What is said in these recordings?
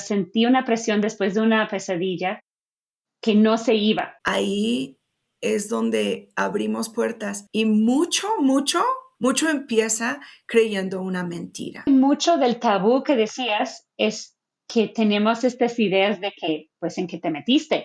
Sentí una presión después de una pesadilla que no se iba. Ahí es donde abrimos puertas y mucho empieza creyendo una mentira. Mucho del tabú que decías es que tenemos estas ideas de que, pues, ¿en qué te metiste?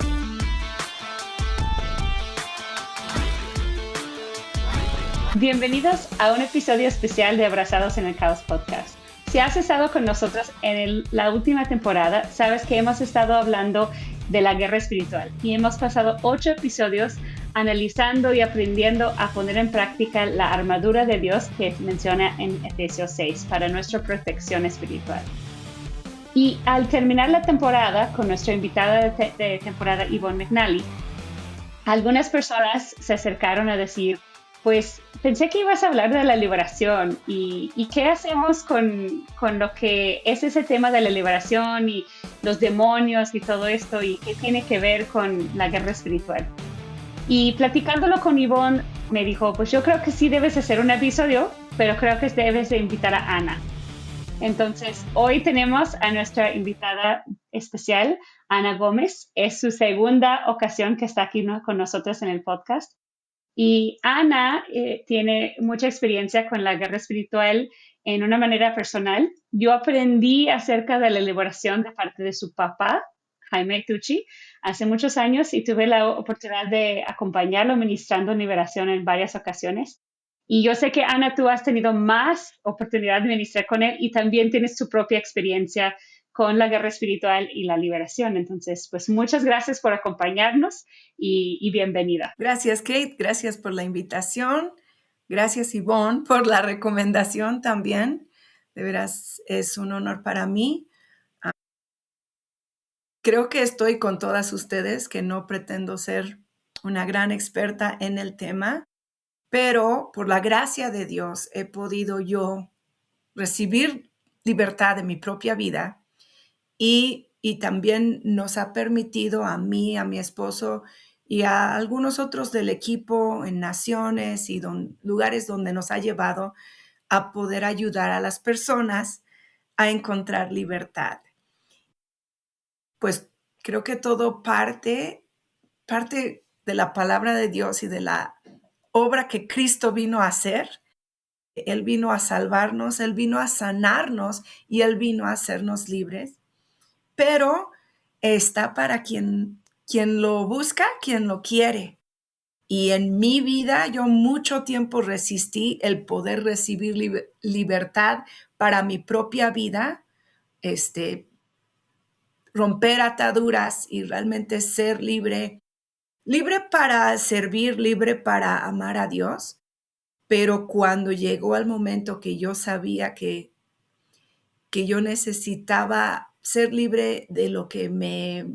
Bienvenidos a un episodio especial de Abrazados en el Caos Podcast. Si has estado con nosotros en la última temporada, sabes que hemos estado hablando de la guerra espiritual y hemos pasado 8 episodios analizando y aprendiendo a poner en práctica la armadura de Dios que menciona en Efesios 6 para nuestra protección espiritual. Y al terminar la temporada con nuestra invitada de temporada, Yvonne McNally, algunas personas se acercaron a decir, pues pensé que ibas a hablar de la liberación y qué hacemos con lo que es ese tema de la liberación y los demonios y todo esto y qué tiene que ver con la guerra espiritual. Y platicándolo con Yvonne, me dijo, pues yo creo que sí debes hacer un episodio, pero creo que debes de invitar a Ana. Entonces, hoy tenemos a nuestra invitada especial, Ana Gómez. Es su segunda ocasión que está aquí con nosotros en el podcast. Y Ana tiene mucha experiencia con la guerra espiritual en una manera personal. Yo aprendí acerca de la liberación de parte de su papá, Jaime Tucci, hace muchos años y tuve la oportunidad de acompañarlo ministrando liberación en varias ocasiones. Y yo sé que, Ana, tú has tenido más oportunidad de ministrar con él y también tienes tu propia experiencia con la guerra espiritual y la liberación. Entonces, pues muchas gracias por acompañarnos y bienvenida. Gracias, Kate. Gracias por la invitación. Gracias, Yvonne, por la recomendación también. De veras, es un honor para mí. Creo que estoy con todas ustedes, que no pretendo ser una gran experta en el tema, pero por la gracia de Dios he podido yo recibir libertad en mi propia vida y también nos ha permitido a mí, a mi esposo y a algunos otros del equipo en naciones y lugares donde nos ha llevado a poder ayudar a las personas a encontrar libertad. Pues creo que todo parte de la palabra de Dios y de la obra que Cristo vino a hacer. Él vino a salvarnos, Él vino a sanarnos y Él vino a hacernos libres. Pero está para quien lo busca, quien lo quiere. Y en mi vida yo mucho tiempo resistí el poder recibir libertad para mi propia vida, romper ataduras y realmente ser libre para servir, libre para amar a Dios. Pero cuando llegó el momento que yo sabía que yo necesitaba ser libre de lo que me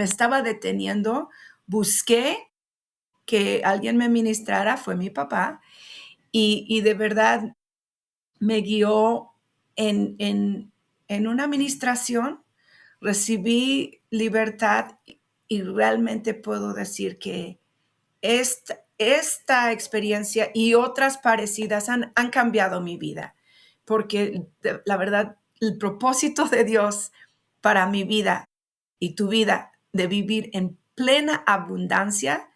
estaba deteniendo, busqué que alguien me ministrara, fue mi papá, y de verdad me guió en una administración, recibí libertad y realmente puedo decir que esta experiencia y otras parecidas han cambiado mi vida, porque la verdad, el propósito de Dios para mi vida y tu vida de vivir en plena abundancia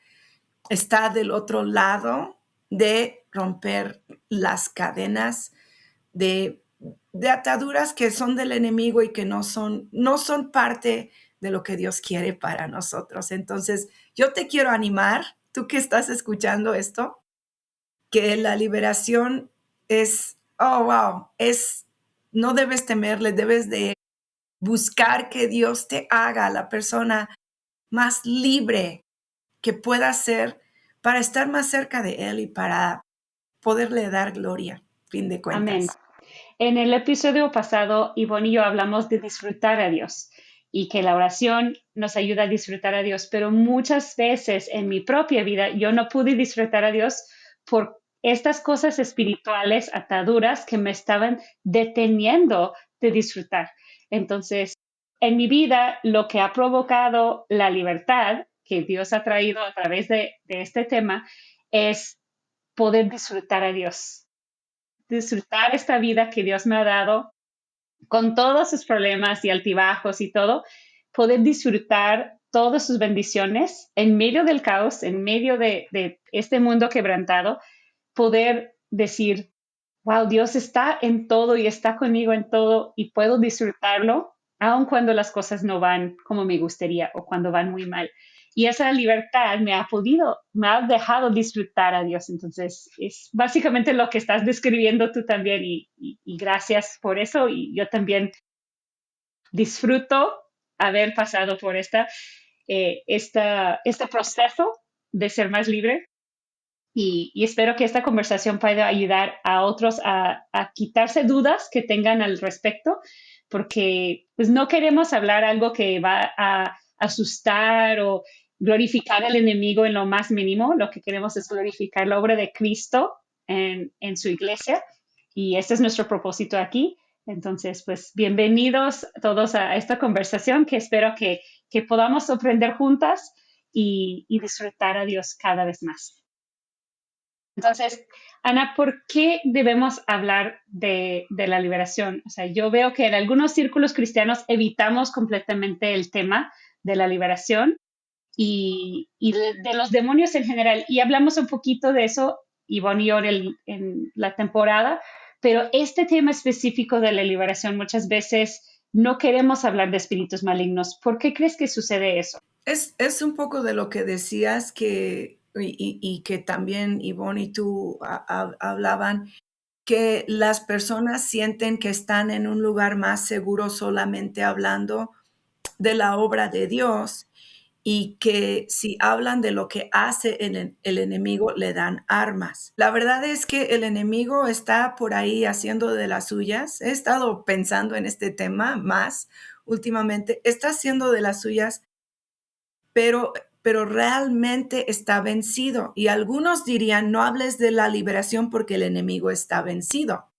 está del otro lado de romper las cadenas de, de ataduras que son del enemigo y que no son parte de lo que Dios quiere para nosotros. Entonces, yo te quiero animar, tú que estás escuchando esto, que la liberación oh, wow, no debes temerle, debes de buscar que Dios te haga la persona más libre que pueda ser para estar más cerca de Él y para poderle dar gloria, fin de Amén. cuentas. En el episodio pasado, Ivonne y yo hablamos de disfrutar a Dios y que la oración nos ayuda a disfrutar a Dios, pero muchas veces en mi propia vida yo no pude disfrutar a Dios por estas cosas espirituales, ataduras que me estaban deteniendo de disfrutar. Entonces, en mi vida, lo que ha provocado la libertad que Dios ha traído a través de este tema es poder disfrutar a Dios, disfrutar esta vida que Dios me ha dado con todos sus problemas y altibajos y todo, poder disfrutar todas sus bendiciones en medio del caos, en medio de este mundo quebrantado, poder decir, wow, Dios está en todo y está conmigo en todo y puedo disfrutarlo, aun cuando las cosas no van como me gustaría o cuando van muy mal. Y esa libertad me ha dejado disfrutar a Dios. Entonces, es básicamente lo que estás describiendo tú también y gracias por eso. Y yo también disfruto haber pasado por este proceso de ser más libre y espero que esta conversación pueda ayudar a otros a quitarse dudas que tengan al respecto, porque pues no queremos hablar algo que va a asustar o glorificar al enemigo en lo más mínimo. Lo que queremos es glorificar la obra de Cristo en su iglesia y este es nuestro propósito aquí. Entonces, pues bienvenidos todos a esta conversación que espero que podamos aprender juntas y disfrutar a Dios cada vez más. Entonces, Ana, ¿por qué debemos hablar de la liberación? O sea, yo veo que en algunos círculos cristianos evitamos completamente el tema de la liberación y de los demonios en general. Y hablamos un poquito de eso, Ivonne y yo, en la temporada, pero este tema específico de la liberación muchas veces no queremos hablar de espíritus malignos. ¿Por qué crees que sucede eso? Es un poco de lo que decías y que también Ivonne y tú hablaban, que las personas sienten que están en un lugar más seguro solamente hablando de la obra de Dios y que si hablan de lo que hace el enemigo, le dan armas. La verdad es que el enemigo está por ahí haciendo de las suyas. He estado pensando en este tema más últimamente. Está haciendo de las suyas, pero, pero realmente está vencido. Y algunos dirían, no hables de la liberación porque el enemigo está vencido.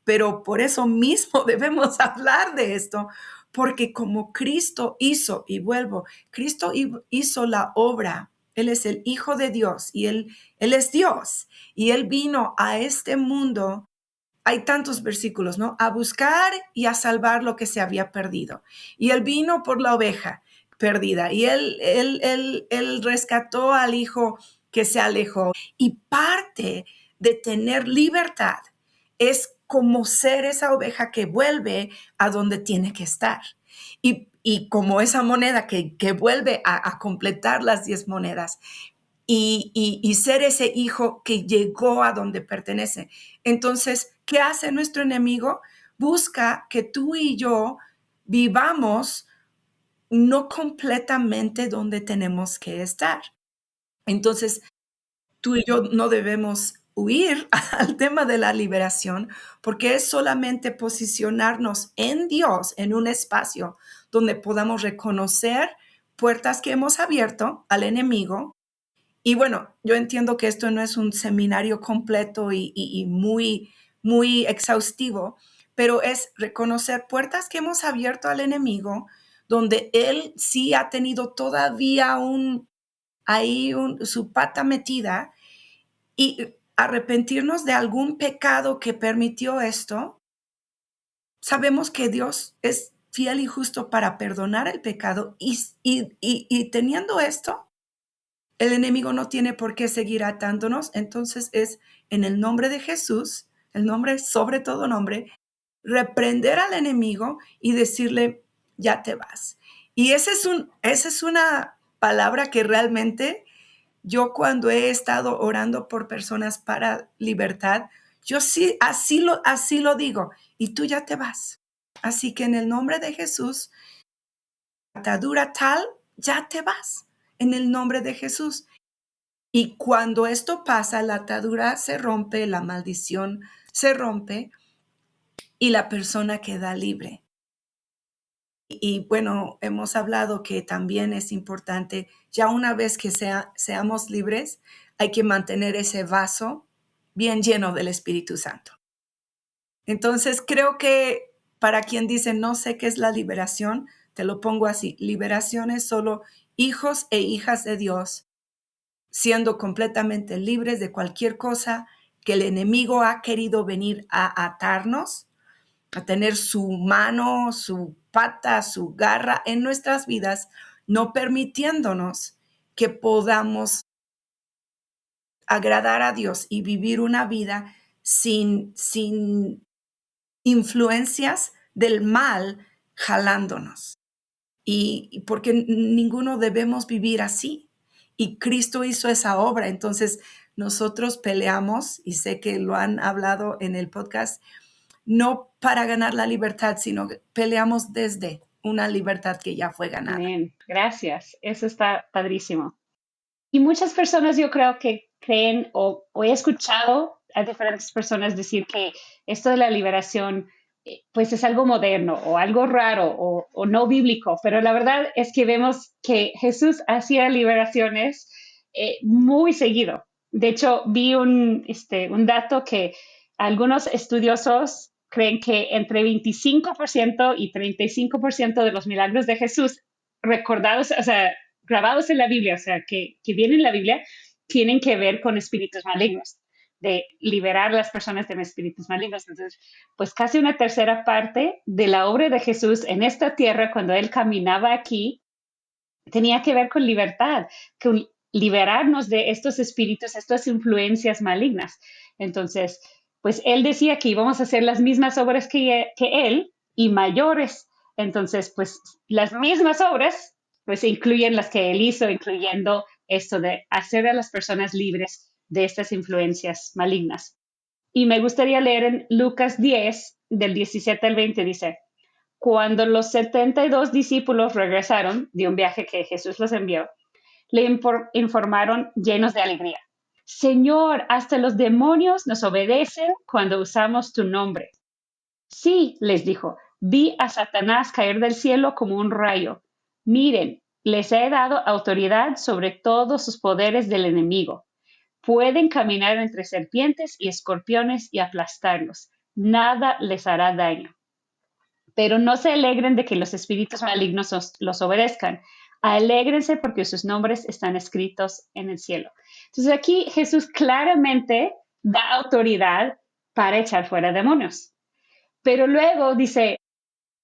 Pero por eso mismo debemos hablar de esto, porque como Cristo hizo, y vuelvo, Cristo hizo la obra, Él es el Hijo de Dios y Él es Dios. Y Él vino a este mundo, hay tantos versículos, ¿no? A buscar y a salvar lo que se había perdido. Y Él vino por la oveja perdida y Él rescató al hijo que se alejó. Y parte de tener libertad es como ser esa oveja que vuelve a donde tiene que estar. Y como esa moneda que vuelve a completar las 10 monedas y ser ese hijo que llegó a donde pertenece. Entonces, ¿qué hace nuestro enemigo? Busca que tú y yo vivamos no completamente donde tenemos que estar. Entonces, tú y yo no debemos huir al tema de la liberación porque es solamente posicionarnos en Dios, en un espacio donde podamos reconocer puertas que hemos abierto al enemigo. Y bueno, yo entiendo que esto no es un seminario completo y muy exhaustivo, pero es reconocer puertas que hemos abierto al enemigo, donde él sí ha tenido todavía su pata metida y arrepentirnos de algún pecado que permitió esto. Sabemos que Dios es fiel y justo para perdonar el pecado y teniendo esto, el enemigo no tiene por qué seguir atándonos, entonces es en el nombre de Jesús, el nombre sobre todo nombre, reprender al enemigo y decirle, ya te vas. Y esa es una palabra que realmente yo cuando he estado orando por personas para libertad, yo sí, así lo digo, y tú ya te vas. Así que en el nombre de Jesús, atadura tal, ya te vas, en el nombre de Jesús. Y cuando esto pasa, la atadura se rompe, la maldición se rompe y la persona queda libre. Y bueno, hemos hablado que también es importante, ya una vez que seamos libres, hay que mantener ese vaso bien lleno del Espíritu Santo. Entonces, creo que para quien dice, no sé qué es la liberación, te lo pongo así, liberación es solo hijos e hijas de Dios siendo completamente libres de cualquier cosa que el enemigo ha querido venir a atarnos a tener su mano, su pata, su garra en nuestras vidas, no permitiéndonos que podamos agradar a Dios y vivir una vida sin influencias del mal jalándonos. Y porque ninguno debemos vivir así. Y Cristo hizo esa obra. Entonces nosotros peleamos, y sé que lo han hablado en el podcast, no para ganar la libertad, sino que peleamos desde una libertad que ya fue ganada. Amén. Gracias. Eso está padrísimo. Y muchas personas yo creo que creen o he escuchado a diferentes personas decir que esto de la liberación pues es algo moderno o algo raro o no bíblico, pero la verdad es que vemos que Jesús hacía liberaciones muy seguido. De hecho, vi un dato que algunos estudiosos creen que entre 25% y 35% de los milagros de Jesús recordados, o sea, grabados en la Biblia, o sea, que vienen en la Biblia, tienen que ver con espíritus malignos, de liberar a las personas de espíritus malignos. Entonces, pues casi una tercera parte de la obra de Jesús en esta tierra, cuando él caminaba aquí, tenía que ver con libertad, con liberarnos de estos espíritus, estas influencias malignas. Entonces, pues él decía que íbamos a hacer las mismas obras que él y mayores. Entonces, pues las mismas obras, pues incluyen las que él hizo, incluyendo esto de hacer a las personas libres de estas influencias malignas. Y me gustaría leer en Lucas 10, del 17 al 20, dice, cuando los 72 discípulos regresaron de un viaje que Jesús los envió, le informaron llenos de alegría. Señor, hasta los demonios nos obedecen cuando usamos tu nombre. Sí, les dijo, vi a Satanás caer del cielo como un rayo. Miren, les he dado autoridad sobre todos sus poderes del enemigo. Pueden caminar entre serpientes y escorpiones y aplastarlos. Nada les hará daño. Pero no se alegren de que los espíritus malignos los obedezcan. Alégrense porque sus nombres están escritos en el cielo. Entonces aquí Jesús claramente da autoridad para echar fuera demonios. Pero luego dice,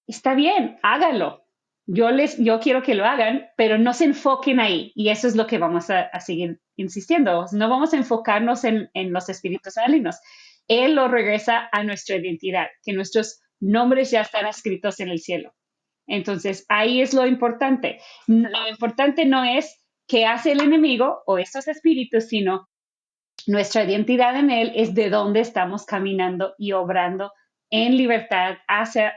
está bien, háganlo. Yo quiero que lo hagan, pero no se enfoquen ahí. Y eso es lo que vamos a seguir insistiendo. No vamos a enfocarnos en los espíritus malignos. Él lo regresa a nuestra identidad, que nuestros nombres ya están escritos en el cielo. Entonces, ahí es lo importante. Lo importante no es qué hace el enemigo o estos espíritus, sino nuestra identidad en Él es de dónde estamos caminando y obrando en libertad hacia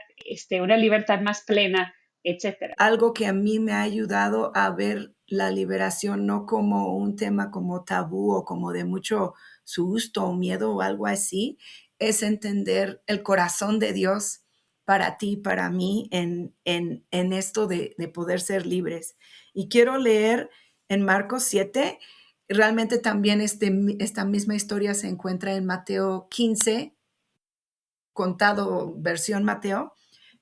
una libertad más plena, etcétera. Algo que a mí me ha ayudado a ver la liberación no como un tema como tabú o como de mucho susto o miedo o algo así, es entender el corazón de Dios para ti, para mí, en esto de poder ser libres. Y quiero leer en Marcos 7, realmente también esta misma historia se encuentra en Mateo 15, contado versión Mateo,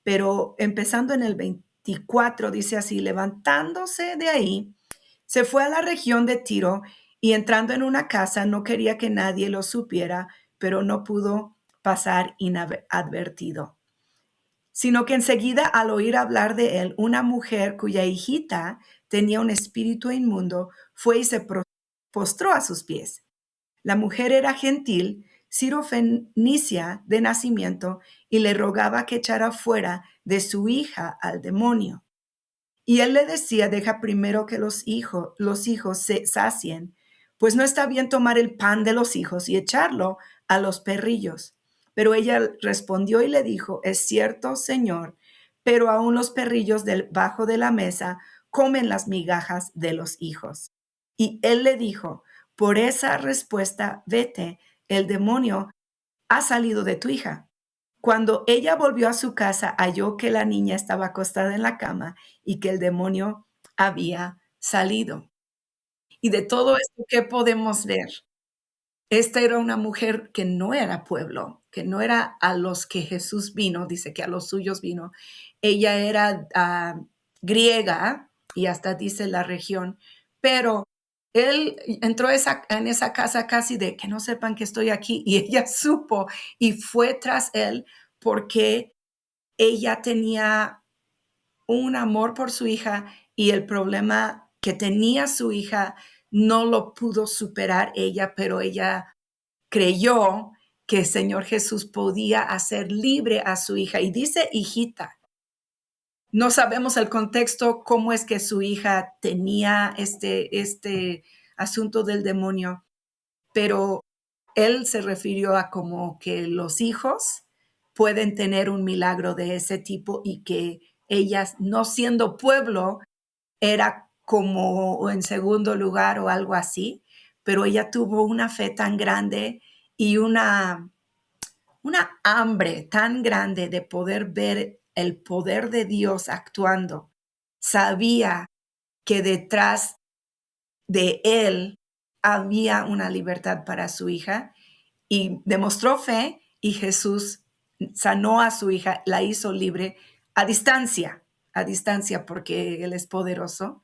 pero empezando en el 24, dice así, levantándose de ahí, se fue a la región de Tiro y entrando en una casa no quería que nadie lo supiera, pero no pudo pasar inadvertido, sino que enseguida al oír hablar de él, una mujer cuya hijita tenía un espíritu inmundo fue y se postró a sus pies. La mujer era gentil, sirofenicia de nacimiento, y le rogaba que echara fuera de su hija al demonio. Y él le decía, deja primero que los hijos se sacien, pues no está bien tomar el pan de los hijos y echarlo a los perrillos. Pero ella respondió y le dijo, es cierto, Señor, pero aún los perrillos debajo de la mesa comen las migajas de los hijos. Y él le dijo, por esa respuesta, vete, el demonio ha salido de tu hija. Cuando ella volvió a su casa, halló que la niña estaba acostada en la cama y que el demonio había salido. Y de todo esto, ¿qué podemos ver? Esta era una mujer que no era pueblo, que no era a los que Jesús vino, dice que a los suyos vino. Ella era griega y hasta dice la región, pero él entró en esa casa casi de que no sepan que estoy aquí y ella supo y fue tras él porque ella tenía un amor por su hija y el problema que tenía su hija no lo pudo superar ella, pero ella creyó que el Señor Jesús podía hacer libre a su hija. Y dice hijita. No sabemos el contexto, cómo es que su hija tenía este asunto del demonio, pero él se refirió a como que los hijos pueden tener un milagro de ese tipo y que ellas, no siendo pueblo, era como en segundo lugar o algo así, pero ella tuvo una fe tan grande y una hambre tan grande de poder ver el poder de Dios actuando. Sabía que detrás de él había una libertad para su hija y demostró fe y Jesús sanó a su hija, la hizo libre a distancia porque él es poderoso.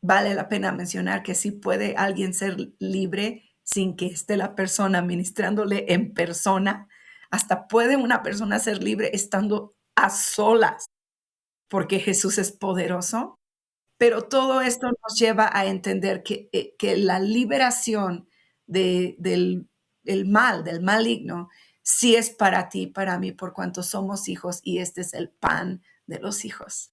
Vale la pena mencionar que sí puede alguien ser libre sin que esté la persona ministrándole en persona. Hasta puede una persona ser libre estando a solas, porque Jesús es poderoso. Pero todo esto nos lleva a entender que la liberación del mal, del maligno, sí es para ti, para mí, por cuanto somos hijos y este es el pan de los hijos.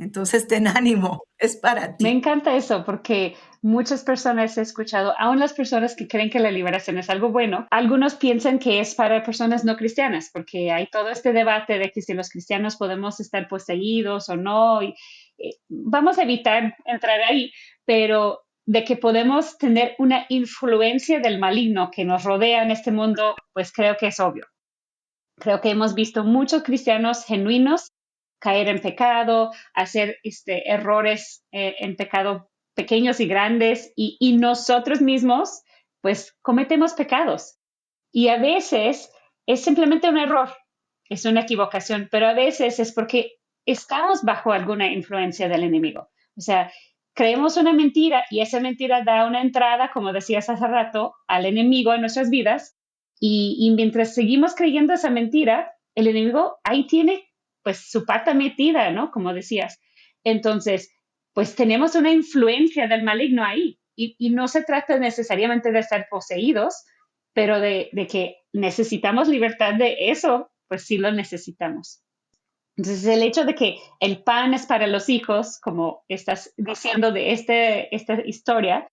Entonces, ten ánimo, es para Me ti. encanta eso porque muchas personas he escuchado, aún las personas que creen que la liberación es algo bueno, algunos piensan que es para personas no cristianas, porque hay todo este debate de que si los cristianos podemos estar poseídos o no, y vamos a evitar entrar ahí, pero de que podemos tener una influencia del maligno que nos rodea en este mundo, pues creo que es obvio. Creo que hemos visto muchos cristianos genuinos caer en pecado, hacer errores en pecado pequeños y grandes, y nosotros mismos, pues, cometemos pecados. Y a veces es simplemente un error, es una equivocación, pero a veces es porque estamos bajo alguna influencia del enemigo. O sea, creemos una mentira y esa mentira da una entrada, como decías hace rato, al enemigo en nuestras vidas. Y mientras seguimos creyendo esa mentira, el enemigo ahí tiene pues su pata metida, ¿no? Como decías. Entonces, pues tenemos una influencia del maligno ahí. Y no se trata necesariamente de estar poseídos, pero de que necesitamos libertad de eso, pues sí lo necesitamos. Entonces, el hecho de que el pan es para los hijos, como estás diciendo de esta historia,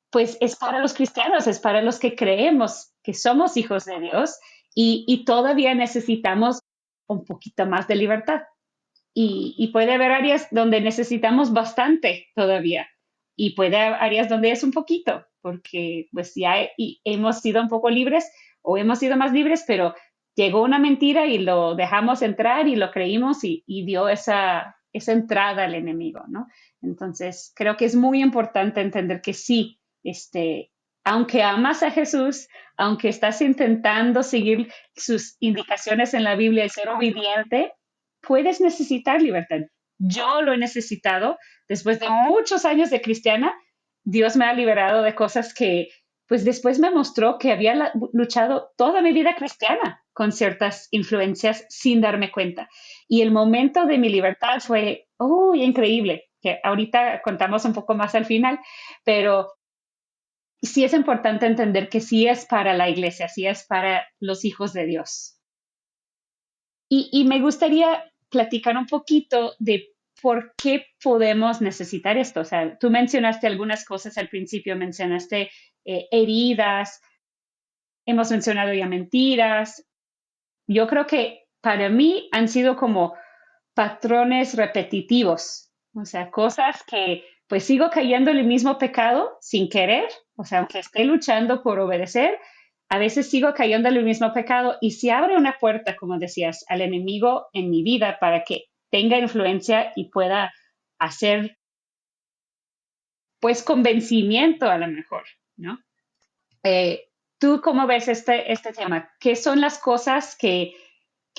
pues es para los cristianos, es para los que creemos que somos hijos de Dios y todavía necesitamos un poquito más de libertad. Y puede haber áreas donde necesitamos bastante todavía y puede haber áreas donde es un poquito, porque pues ya hemos sido un poco libres o hemos sido más libres, pero llegó una mentira y lo dejamos entrar y lo creímos y dio esa entrada al enemigo, ¿no? Entonces, creo que es muy importante entender que sí, aunque amas a Jesús, aunque estás intentando seguir sus indicaciones en la Biblia y ser obediente, puedes necesitar libertad. Yo lo he necesitado después de muchos años de cristiana. Dios me ha liberado de cosas que, pues después me mostró que había luchado toda mi vida cristiana con ciertas influencias sin darme cuenta. Y el momento de mi libertad fue, increíble, que ahorita contamos un poco más al final, pero sí es importante entender que sí es para la iglesia, sí es para los hijos de Dios. Y me gustaría platicar un poquito de por qué podemos necesitar esto. O sea, tú mencionaste algunas cosas al principio, mencionaste heridas, hemos mencionado ya mentiras. Yo creo que para mí han sido como patrones repetitivos, o sea, cosas que pues sigo cayendo en el mismo pecado sin querer, o sea, aunque esté luchando por obedecer, a veces sigo cayendo en el mismo pecado y se abre una puerta, como decías, al enemigo en mi vida para que tenga influencia y pueda hacer pues convencimiento a lo mejor, ¿no? Eh, ¿Tú cómo ves este tema? ¿Qué son las cosas que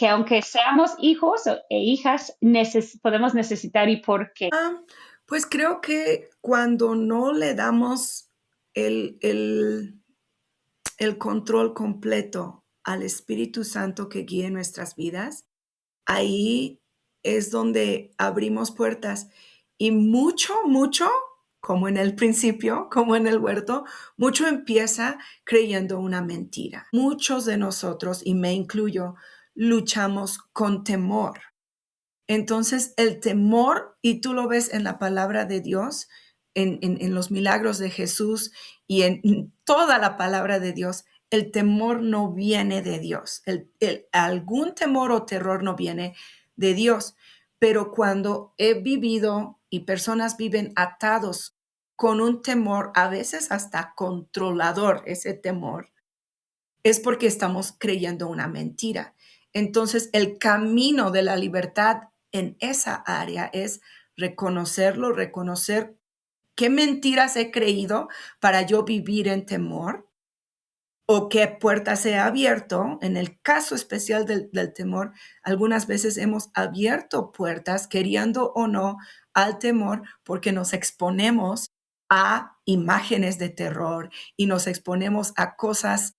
aunque seamos hijos e hijas, podemos necesitar y por qué? Ah, pues creo que cuando no le damos el, el, el control completo al Espíritu Santo que guíe nuestras vidas, ahí es donde abrimos puertas y mucho, como en el principio, como en el huerto, mucho empieza creyendo una mentira. Muchos de nosotros, y me incluyo, luchamos con temor. Entonces, el temor, y tú lo ves en la palabra de Dios, en los milagros de Jesús y en toda la palabra de Dios, el temor no viene de Dios. Algún temor o terror no viene de Dios. Pero cuando he vivido y personas viven atados con un temor, a veces hasta controlador, ese temor, es porque estamos creyendo una mentira. Entonces, el camino de la libertad en esa área es reconocerlo, reconocer qué mentiras he creído para yo vivir en temor o qué puertas he abierto. En el caso especial del temor, algunas veces hemos abierto puertas, queriendo o no, al temor porque nos exponemos a imágenes de terror y nos exponemos a cosas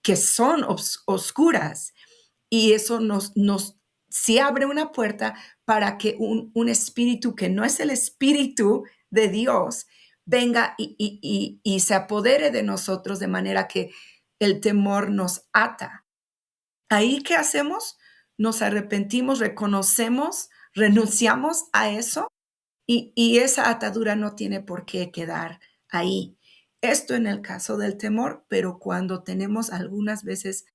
que son oscuras, y eso sí abre una puerta para que un espíritu que no es el espíritu de Dios venga y se apodere de nosotros de manera que el temor nos ata. Ahí, ¿qué hacemos? Nos arrepentimos, reconocemos, renunciamos a eso, y esa atadura no tiene por qué quedar ahí. Esto en el caso del temor, pero cuando tenemos algunas veces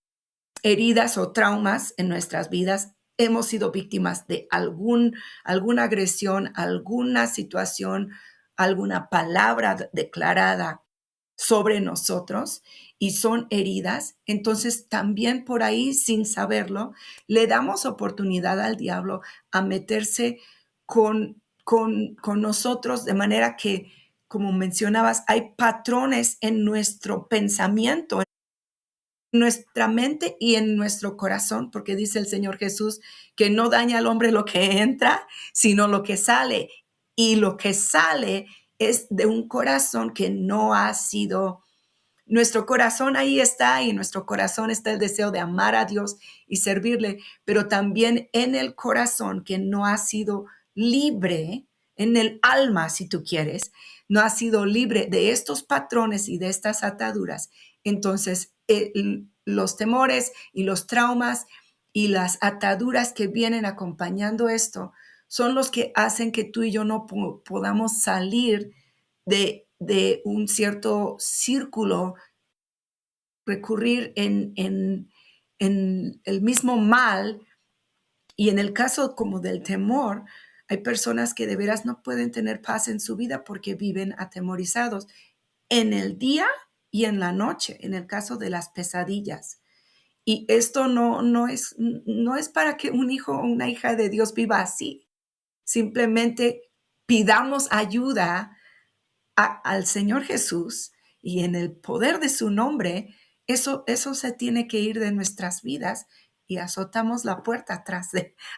heridas o traumas en nuestras vidas, hemos sido víctimas de alguna agresión, alguna situación, alguna palabra declarada sobre nosotros, y son heridas, entonces también por ahí, sin saberlo, le damos oportunidad al diablo a meterse con nosotros, de manera que, como mencionabas, hay patrones en nuestro pensamiento, nuestra mente y en nuestro corazón, porque dice el Señor Jesús que no daña al hombre lo que entra, sino lo que sale. Y lo que sale es de un corazón que no ha sido. Nuestro corazón ahí está, y en nuestro corazón está el deseo de amar a Dios y servirle, pero también en el corazón que no ha sido libre, en el alma, si tú quieres, no ha sido libre de estos patrones y de estas ataduras. Entonces, los temores y los traumas y las ataduras que vienen acompañando esto son los que hacen que tú y yo no podamos salir de un cierto círculo, recurrir en el mismo mal. Y en el caso como del temor, hay personas que de veras no pueden tener paz en su vida porque viven atemorizados en el día y en la noche, en el caso de las pesadillas. Y esto no es para que un hijo o una hija de Dios viva así. Simplemente pidamos ayuda al Señor Jesús, y en el poder de su nombre, eso se tiene que ir de nuestras vidas, y azotamos la puerta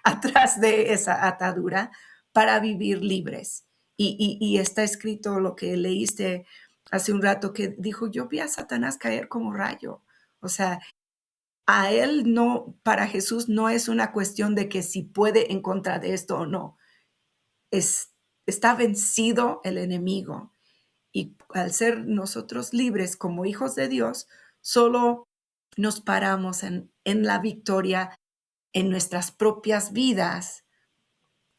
atrás de esa atadura para vivir libres. Y está escrito lo que leíste hace un rato, que dijo: yo vi a Satanás caer como rayo. O sea, a él no, para Jesús no es una cuestión de que si puede en contra de esto o no. Está vencido el enemigo. Y al ser nosotros libres como hijos de Dios, solo nos paramos en la victoria en nuestras propias vidas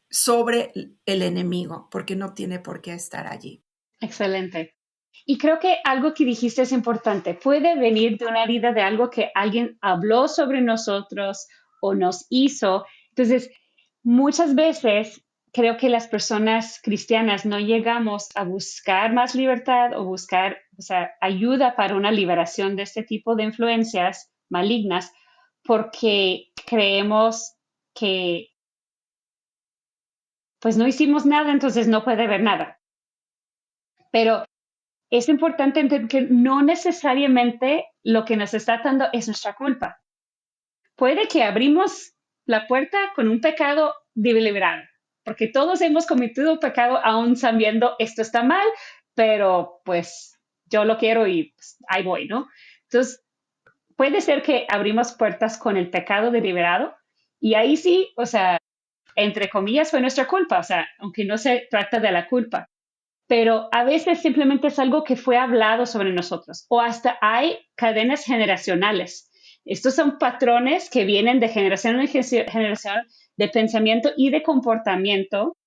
sobre el enemigo, porque no tiene por qué estar allí. Excelente. Y creo que algo que dijiste es importante. Puede venir de una herida de algo que alguien habló sobre nosotros o nos hizo. Entonces, muchas veces creo que las personas cristianas no llegamos a buscar más libertad o buscar, o sea, ayuda para una liberación de este tipo de influencias malignas porque creemos que pues no hicimos nada, entonces no puede haber nada. Pero es importante entender que no necesariamente lo que nos está atando es nuestra culpa. Puede que abrimos la puerta con un pecado deliberado, porque todos hemos cometido pecado aún sabiendo esto está mal, pero pues yo lo quiero y pues, ahí voy, ¿no? Entonces, puede ser que abrimos puertas con el pecado deliberado y ahí sí, o sea, entre comillas fue nuestra culpa, o sea, aunque no se trata de la culpa, pero a veces simplemente es algo que fue hablado sobre nosotros o hasta hay cadenas generacionales. Estos son patrones que vienen de generación en generación de pensamiento y de comportamiento,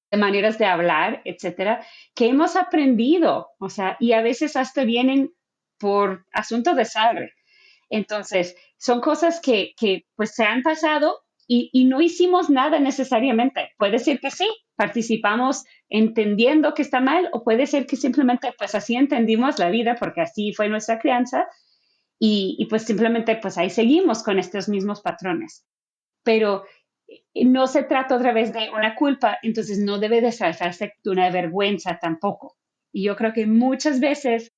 de maneras de hablar, etcétera, que hemos aprendido, o sea, y a veces hasta vienen por asuntos de sangre. Entonces, son cosas que pues se han pasado y no hicimos nada necesariamente. Puede ser que sí, participamos entendiendo que está mal o puede ser que simplemente pues así entendimos la vida porque así fue nuestra crianza y pues simplemente pues ahí seguimos con estos mismos patrones. Pero no se trata otra vez de una culpa, entonces no debe de tratarse de una vergüenza tampoco. Y yo creo que muchas veces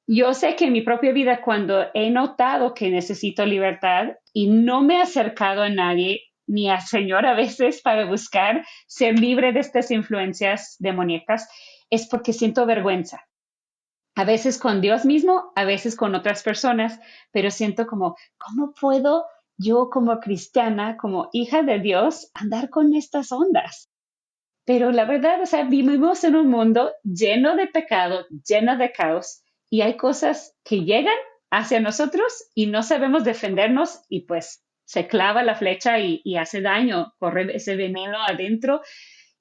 yo sé que en mi propia vida, cuando he notado que necesito libertad y no me he acercado a nadie, ni al Señor a veces para buscar ser libre de estas influencias demoníacas, es porque siento vergüenza. A veces con Dios mismo, a veces con otras personas, pero siento como, ¿cómo puedo yo como cristiana, como hija de Dios, andar con estas ondas? Pero la verdad, o sea, vivimos en un mundo lleno de pecado, lleno de caos, y hay cosas que llegan hacia nosotros y no sabemos defendernos y pues se clava la flecha y hace daño, corre ese veneno adentro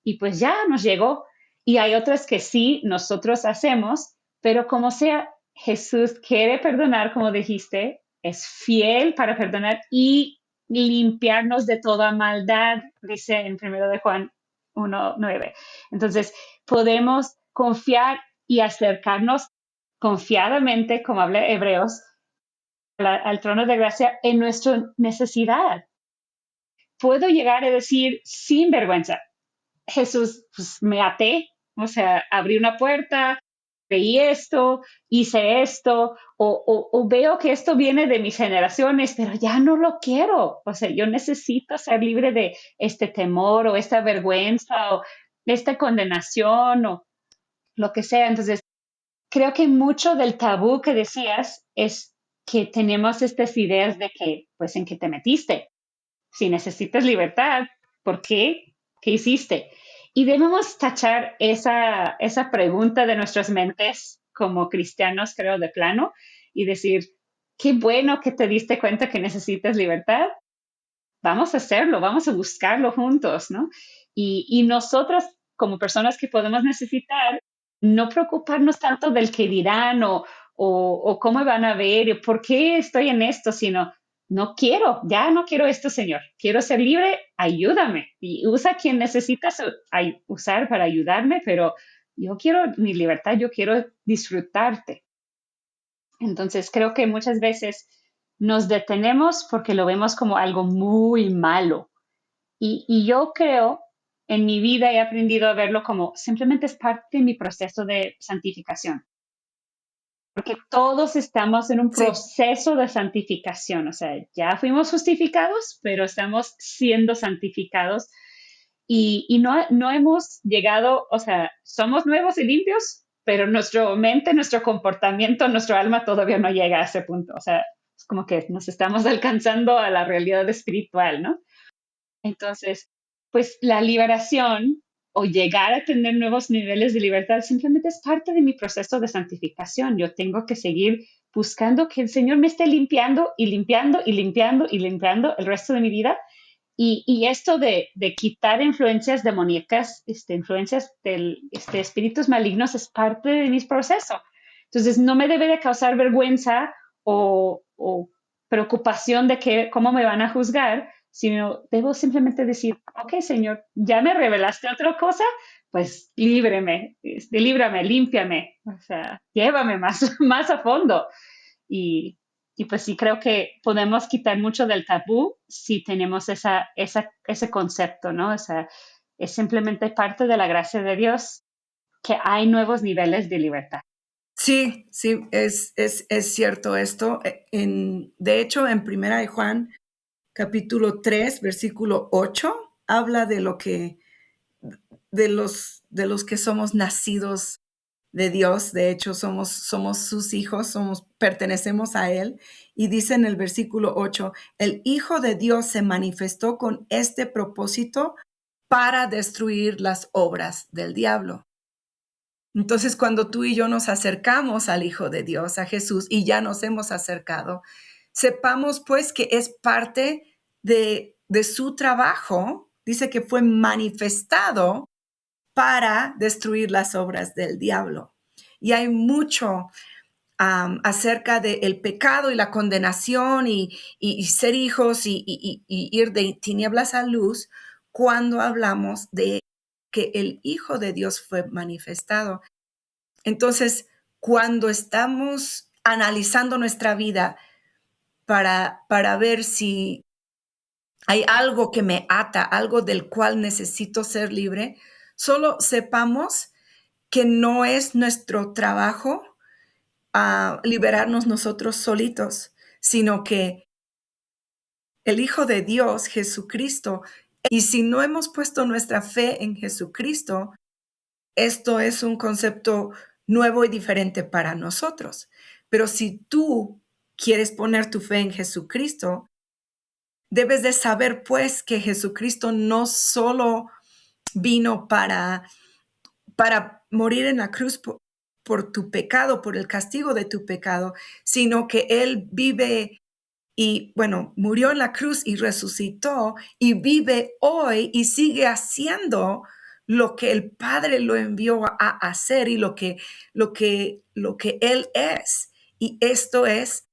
y pues ya nos llegó. Y hay otras que sí nosotros hacemos, pero como sea, Jesús quiere perdonar, como dijiste, es fiel para perdonar y limpiarnos de toda maldad, dice en primero de Juan 1:9. Entonces, podemos confiar y acercarnos confiadamente, como habla Hebreos, al trono de gracia en nuestra necesidad. Puedo llegar a decir sin vergüenza, Jesús, pues me até, o sea, abrí una puerta, veí esto, hice esto, o veo que esto viene de mis generaciones, pero ya no lo quiero. O sea, yo necesito ser libre de este temor o esta vergüenza o esta condenación o lo que sea. Entonces, creo que mucho del tabú que decías es que tenemos estas ideas de que, pues, ¿en qué te metiste? Si necesitas libertad, ¿por qué? ¿Qué hiciste? Y debemos tachar esa pregunta de nuestras mentes como cristianos, creo, de plano, y decir, qué bueno que te diste cuenta que necesitas libertad, vamos a hacerlo, vamos a buscarlo juntos, ¿no? Y nosotros, como personas que podemos necesitar, no preocuparnos tanto del que dirán o cómo van a ver, o por qué estoy en esto, sino, no quiero, ya no quiero esto, Señor, quiero ser libre, ayúdame. Y usa quien necesitas usar para ayudarme, pero yo quiero mi libertad, yo quiero disfrutarte. Entonces, creo que muchas veces nos detenemos porque lo vemos como algo muy malo. Y yo creo, en mi vida he aprendido a verlo como simplemente es parte de mi proceso de santificación. Porque todos estamos en un Sí, proceso de santificación. O sea, ya fuimos justificados, pero estamos siendo santificados y no hemos llegado, o sea, somos nuevos y limpios, pero nuestra mente, nuestro comportamiento, nuestro alma todavía no llega a ese punto. O sea, es como que nos estamos alcanzando a la realidad espiritual, ¿no? Entonces, pues la liberación o llegar a tener nuevos niveles de libertad simplemente es parte de mi proceso de santificación. Yo tengo que seguir buscando que el Señor me esté limpiando y limpiando y limpiando y limpiando el resto de mi vida y esto de quitar influencias demoníacas, influencias de espíritus malignos es parte de mi proceso. Entonces, no me debe de causar vergüenza o preocupación de que, cómo me van a juzgar, sino debo simplemente decir, ok, Señor, ya me revelaste otra cosa, pues líbreme, líbrame, límpiame, o sea, llévame más, más a fondo. Y, y pues sí creo que podemos quitar mucho del tabú si tenemos ese concepto, ¿no? O sea, es simplemente parte de la gracia de Dios que hay nuevos niveles de libertad. sí, sí, es cierto esto. De hecho, en Primera de Juan, capítulo 3, versículo 8, habla de lo que, de los que somos nacidos de Dios, de hecho somos sus hijos, pertenecemos a Él. Y dice en el versículo 8, el Hijo de Dios se manifestó con este propósito para destruir las obras del diablo. Entonces, cuando tú y yo nos acercamos al Hijo de Dios, a Jesús, y ya nos hemos acercado, sepamos pues que es parte de su trabajo. Dice que fue manifestado para destruir las obras del diablo. Y hay mucho acerca del pecado y la condenación y ser hijos y ir de tinieblas a luz cuando hablamos de que el Hijo de Dios fue manifestado. Entonces, cuando estamos analizando nuestra vida para ver si hay algo que me ata, algo del cual necesito ser libre, solo sepamos que no es nuestro trabajo liberarnos nosotros solitos, sino que el Hijo de Dios, Jesucristo, y si no hemos puesto nuestra fe en Jesucristo, esto es un concepto nuevo y diferente para nosotros. Pero si tú quieres poner tu fe en Jesucristo, debes de saber pues que Jesucristo no solo vino para morir en la cruz por tu pecado, por el castigo de tu pecado, sino que Él vive y, bueno, murió en la cruz y resucitó y vive hoy y sigue haciendo lo que el Padre lo envió a hacer y lo que Él es. Y esto es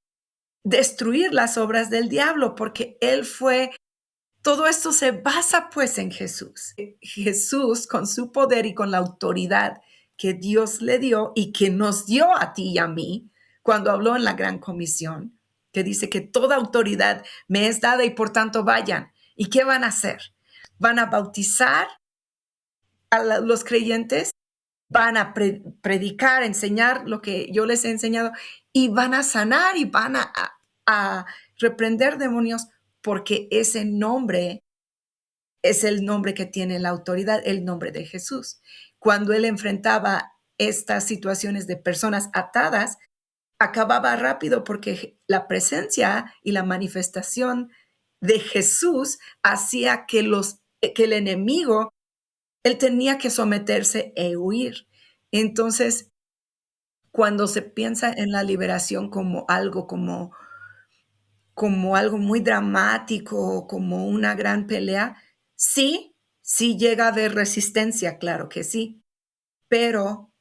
destruir las obras del diablo, porque Él fue. Todo esto se basa pues en Jesús. Jesús con su poder y con la autoridad que Dios le dio y que nos dio a ti y a mí cuando habló en la Gran Comisión, que dice que toda autoridad me es dada y por tanto vayan. ¿Y qué van a hacer? Van a bautizar a los creyentes, van a predicar, enseñar lo que yo les he enseñado y van a sanar y van a reprender demonios porque ese nombre es el nombre que tiene la autoridad, el nombre de Jesús. Cuando él enfrentaba estas situaciones de personas atadas, acababa rápido porque la presencia y la manifestación de Jesús hacía que el enemigo, él tenía que someterse e huir. Entonces, cuando se piensa en la liberación como algo muy dramático, como una gran pelea, sí, sí llega a haber resistencia, claro que sí, pero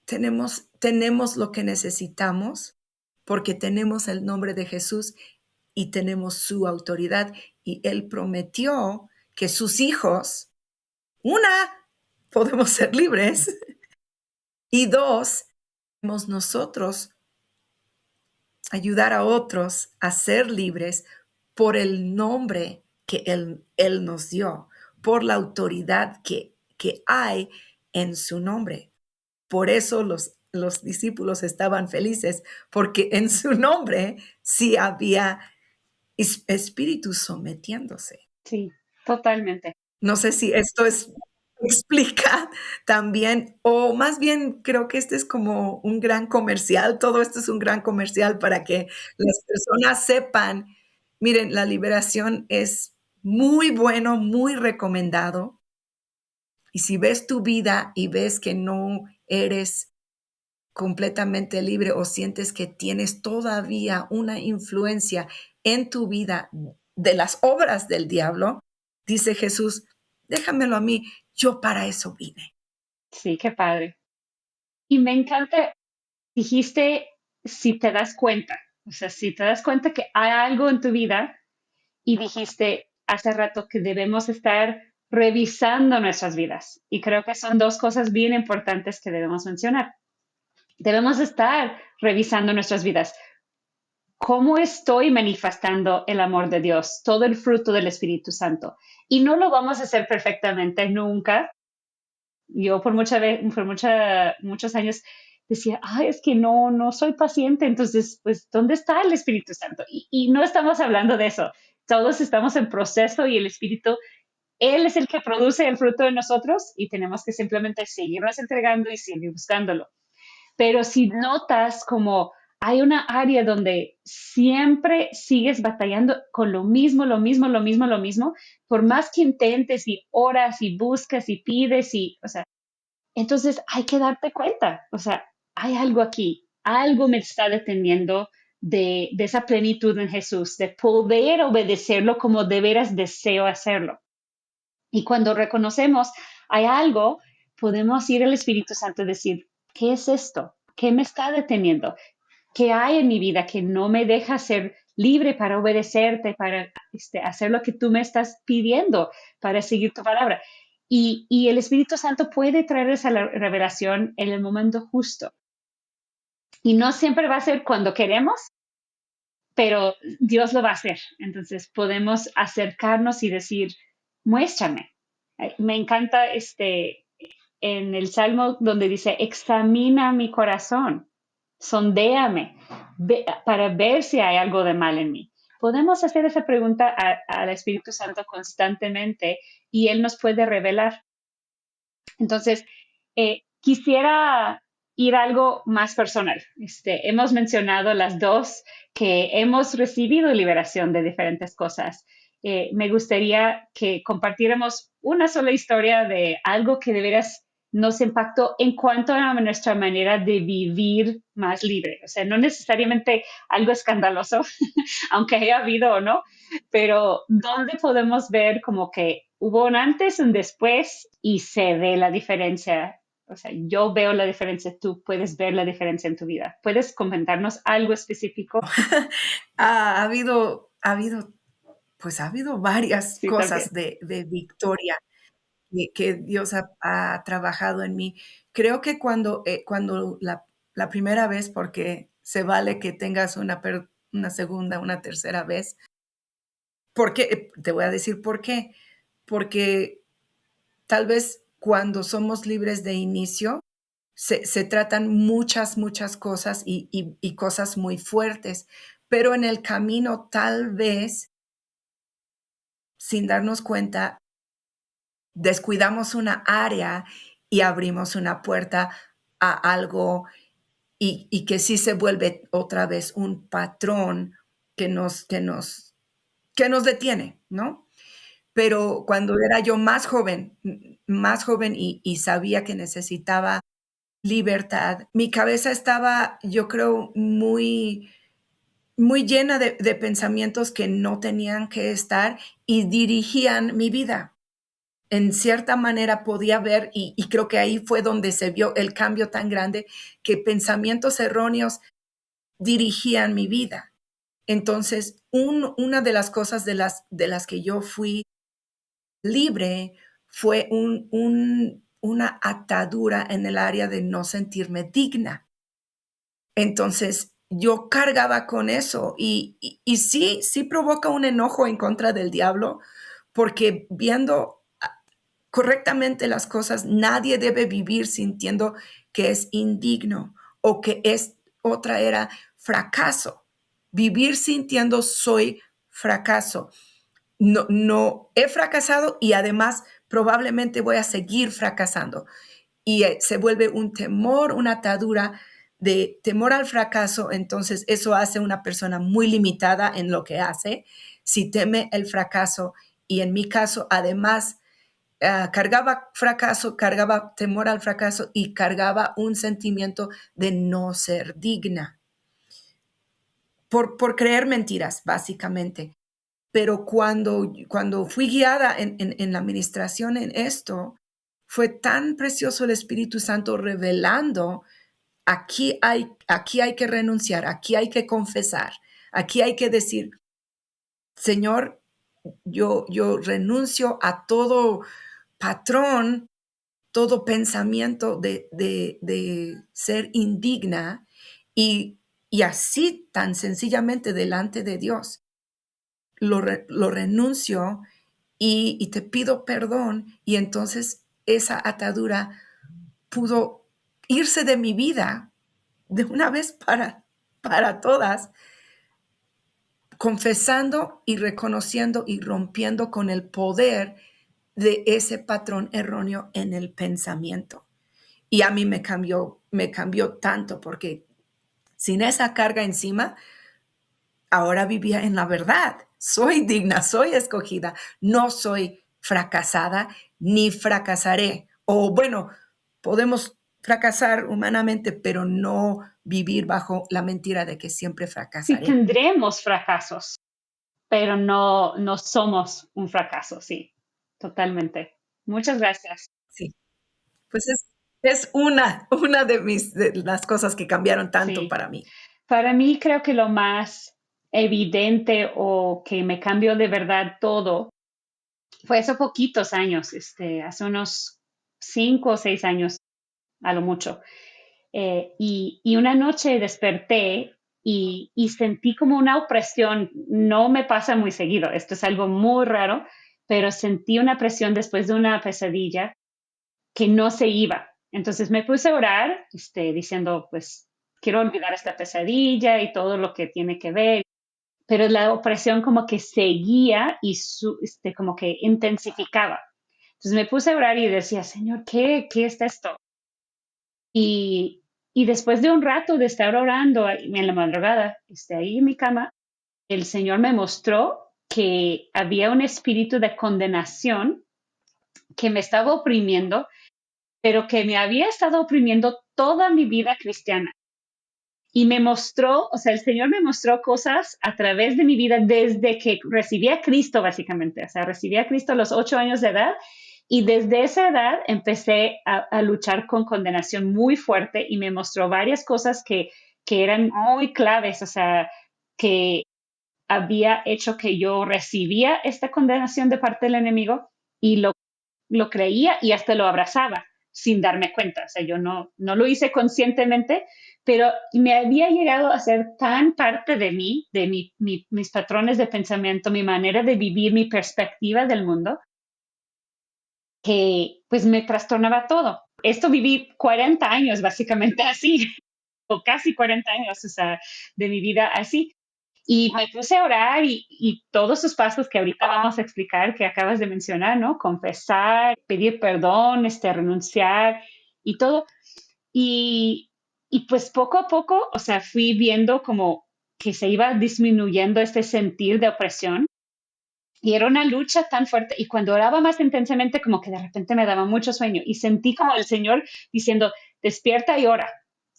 tenemos lo que necesitamos porque tenemos el nombre de Jesús y tenemos su autoridad y Él prometió que sus hijos, una, podemos ser libres y dos, podemos nosotros ayudar a otros a ser libres por el nombre que Él nos dio, por la autoridad que hay en su nombre. Por eso los discípulos estaban felices, porque en su nombre sí había espíritus sometiéndose. Sí, totalmente. No sé si esto explica también, o más bien creo que este es como un gran comercial, todo esto es un gran comercial para que las personas sepan, miren, la liberación es muy bueno, muy recomendado. Y si ves tu vida y ves que no eres completamente libre o sientes que tienes todavía una influencia en tu vida de las obras del diablo, dice Jesús, déjamelo a mí, yo para eso vine. Sí, qué padre. Y me encanta, dijiste, si te das cuenta, o sea, si te das cuenta que hay algo en tu vida y dijiste hace rato que debemos estar revisando nuestras vidas. Y creo que son dos cosas bien importantes que debemos mencionar. Debemos estar revisando nuestras vidas. ¿Cómo estoy manifestando el amor de Dios, todo el fruto del Espíritu Santo? Y no lo vamos a hacer perfectamente nunca. Yo muchos años decía, ay, es que no soy paciente, entonces, pues, ¿dónde está el Espíritu Santo? Y no estamos hablando de eso. Todos estamos en proceso y el Espíritu Él es el que produce el fruto de nosotros y tenemos que simplemente seguirnos entregando y seguir buscándolo. Pero si notas como hay una área donde siempre sigues batallando con lo mismo, lo mismo, lo mismo, lo mismo, por más que intentes y oras y buscas y pides y, o sea, entonces hay que darte cuenta, o sea, hay algo aquí, algo me está deteniendo de esa plenitud en Jesús, de poder obedecerlo como de veras deseo hacerlo. Y cuando reconocemos hay algo, podemos ir al Espíritu Santo y decir, ¿qué es esto? ¿Qué me está deteniendo? ¿Qué hay en mi vida que no me deja ser libre para obedecerte, para hacer lo que tú me estás pidiendo, para seguir tu palabra? Y el Espíritu Santo puede traer esa revelación en el momento justo. Y no siempre va a ser cuando queremos, pero Dios lo va a hacer. Entonces podemos acercarnos y decir, muéstrame. Me encanta en el Salmo donde dice, examina mi corazón, sondéame para ver si hay algo de mal en mí. Podemos hacer esa pregunta al Espíritu Santo constantemente y Él nos puede revelar. Entonces, quisiera ir a algo más personal. Hemos mencionado las dos que hemos recibido liberación de diferentes cosas. Me gustaría que compartiéramos una sola historia de algo que de veras nos impactó en cuanto a nuestra manera de vivir más libre. O sea, no necesariamente algo escandaloso, aunque haya habido o no, pero ¿dónde podemos ver como que hubo un antes, un después y se ve la diferencia? O sea, yo veo la diferencia, tú puedes ver la diferencia en tu vida. ¿Puedes comentarnos algo específico? Pues ha habido varias Sí, también. cosas de victoria que Dios ha trabajado en mí. Creo que cuando la primera vez, porque se vale que tengas una segunda, una tercera vez, porque te voy a decir por qué. Porque tal vez cuando somos libres de inicio, se tratan muchas cosas y cosas muy fuertes, pero en el camino tal vez, sin darnos cuenta, descuidamos una área y abrimos una puerta a algo y que sí se vuelve otra vez un patrón que nos detiene, ¿no? Pero cuando era yo más joven y sabía que necesitaba libertad, mi cabeza estaba, yo creo, muy llena de pensamientos que no tenían que estar y dirigían mi vida. En cierta manera podía ver, y creo que ahí fue donde se vio el cambio tan grande, que pensamientos erróneos dirigían mi vida. Entonces, una de las cosas de las que yo fui libre fue una atadura en el área de no sentirme digna. Entonces, yo cargaba con eso y sí provoca un enojo en contra del diablo, porque viendo correctamente las cosas, nadie debe vivir sintiendo que es indigno o que es otra era fracaso. Vivir sintiendo soy fracaso. No, no he fracasado y además probablemente voy a seguir fracasando. Y se vuelve un temor, una atadura de temor al fracaso. Entonces eso hace una persona muy limitada en lo que hace si teme el fracaso. Y en mi caso, además, cargaba fracaso, cargaba temor al fracaso y cargaba un sentimiento de no ser digna por creer mentiras, básicamente. Pero cuando fui guiada en la administración en esto, fue tan precioso el Espíritu Santo revelando, aquí hay que renunciar, aquí hay que confesar, aquí hay que decir, Señor, yo renuncio a todo patrón, todo pensamiento de ser indigna y así tan sencillamente delante de Dios lo renuncio y te pido perdón y entonces esa atadura pudo irse de mi vida de una vez para todas, confesando y reconociendo y rompiendo con el poder de ese patrón erróneo en el pensamiento. Y a mí me cambió tanto porque sin esa carga encima, ahora vivía en la verdad. Soy digna, soy escogida, no soy fracasada ni fracasaré. O bueno, podemos fracasar humanamente, pero no vivir bajo la mentira de que siempre Sí, fracasaré. tendremos fracasos, pero no somos un fracaso, sí, totalmente. Muchas gracias. Sí, pues es una de las cosas que cambiaron tanto Sí, para mí. para mí creo que lo más evidente o que me cambió de verdad todo fue hace poquitos años, hace unos 5 o 6 años a lo mucho. Y una noche desperté y sentí como una opresión. No me pasa muy seguido, esto es algo muy raro, pero sentí una presión después de una pesadilla que no se iba. Entonces me puse a orar, diciendo, pues, quiero olvidar esta pesadilla y todo lo que tiene que ver, pero la opresión como que seguía y como que intensificaba. Entonces me puse a orar y decía, Señor, ¿qué es esto? Y, y después de un rato de estar orando en la madrugada, ahí en mi cama, el Señor me mostró que había un espíritu de condenación que me estaba oprimiendo, pero que me había estado oprimiendo toda mi vida cristiana. Y me mostró, o sea, el Señor me mostró cosas a través de mi vida desde que recibí a Cristo, básicamente. O sea, recibí a Cristo a los 8 años de edad y desde esa edad empecé a luchar con condenación muy fuerte y me mostró varias cosas que eran muy claves, o sea, que había hecho que yo recibía esta condenación de parte del enemigo y lo creía y hasta lo abrazaba sin darme cuenta. O sea, yo no lo hice conscientemente, pero me había llegado a ser tan parte de mí, de mis patrones de pensamiento, mi manera de vivir, mi perspectiva del mundo, que pues me trastornaba todo. Esto viví 40 años básicamente así, o casi 40 años, o sea, de mi vida así. Y me puse a orar y todos sus pasos que ahorita vamos a explicar, que acabas de mencionar, ¿no? Confesar, pedir perdón, renunciar y todo. Y, y pues poco a poco, o sea, fui viendo como que se iba disminuyendo este sentir de opresión y era una lucha tan fuerte. Y cuando oraba más intensamente, como que de repente me daba mucho sueño y sentí como el Señor diciendo, despierta y ora.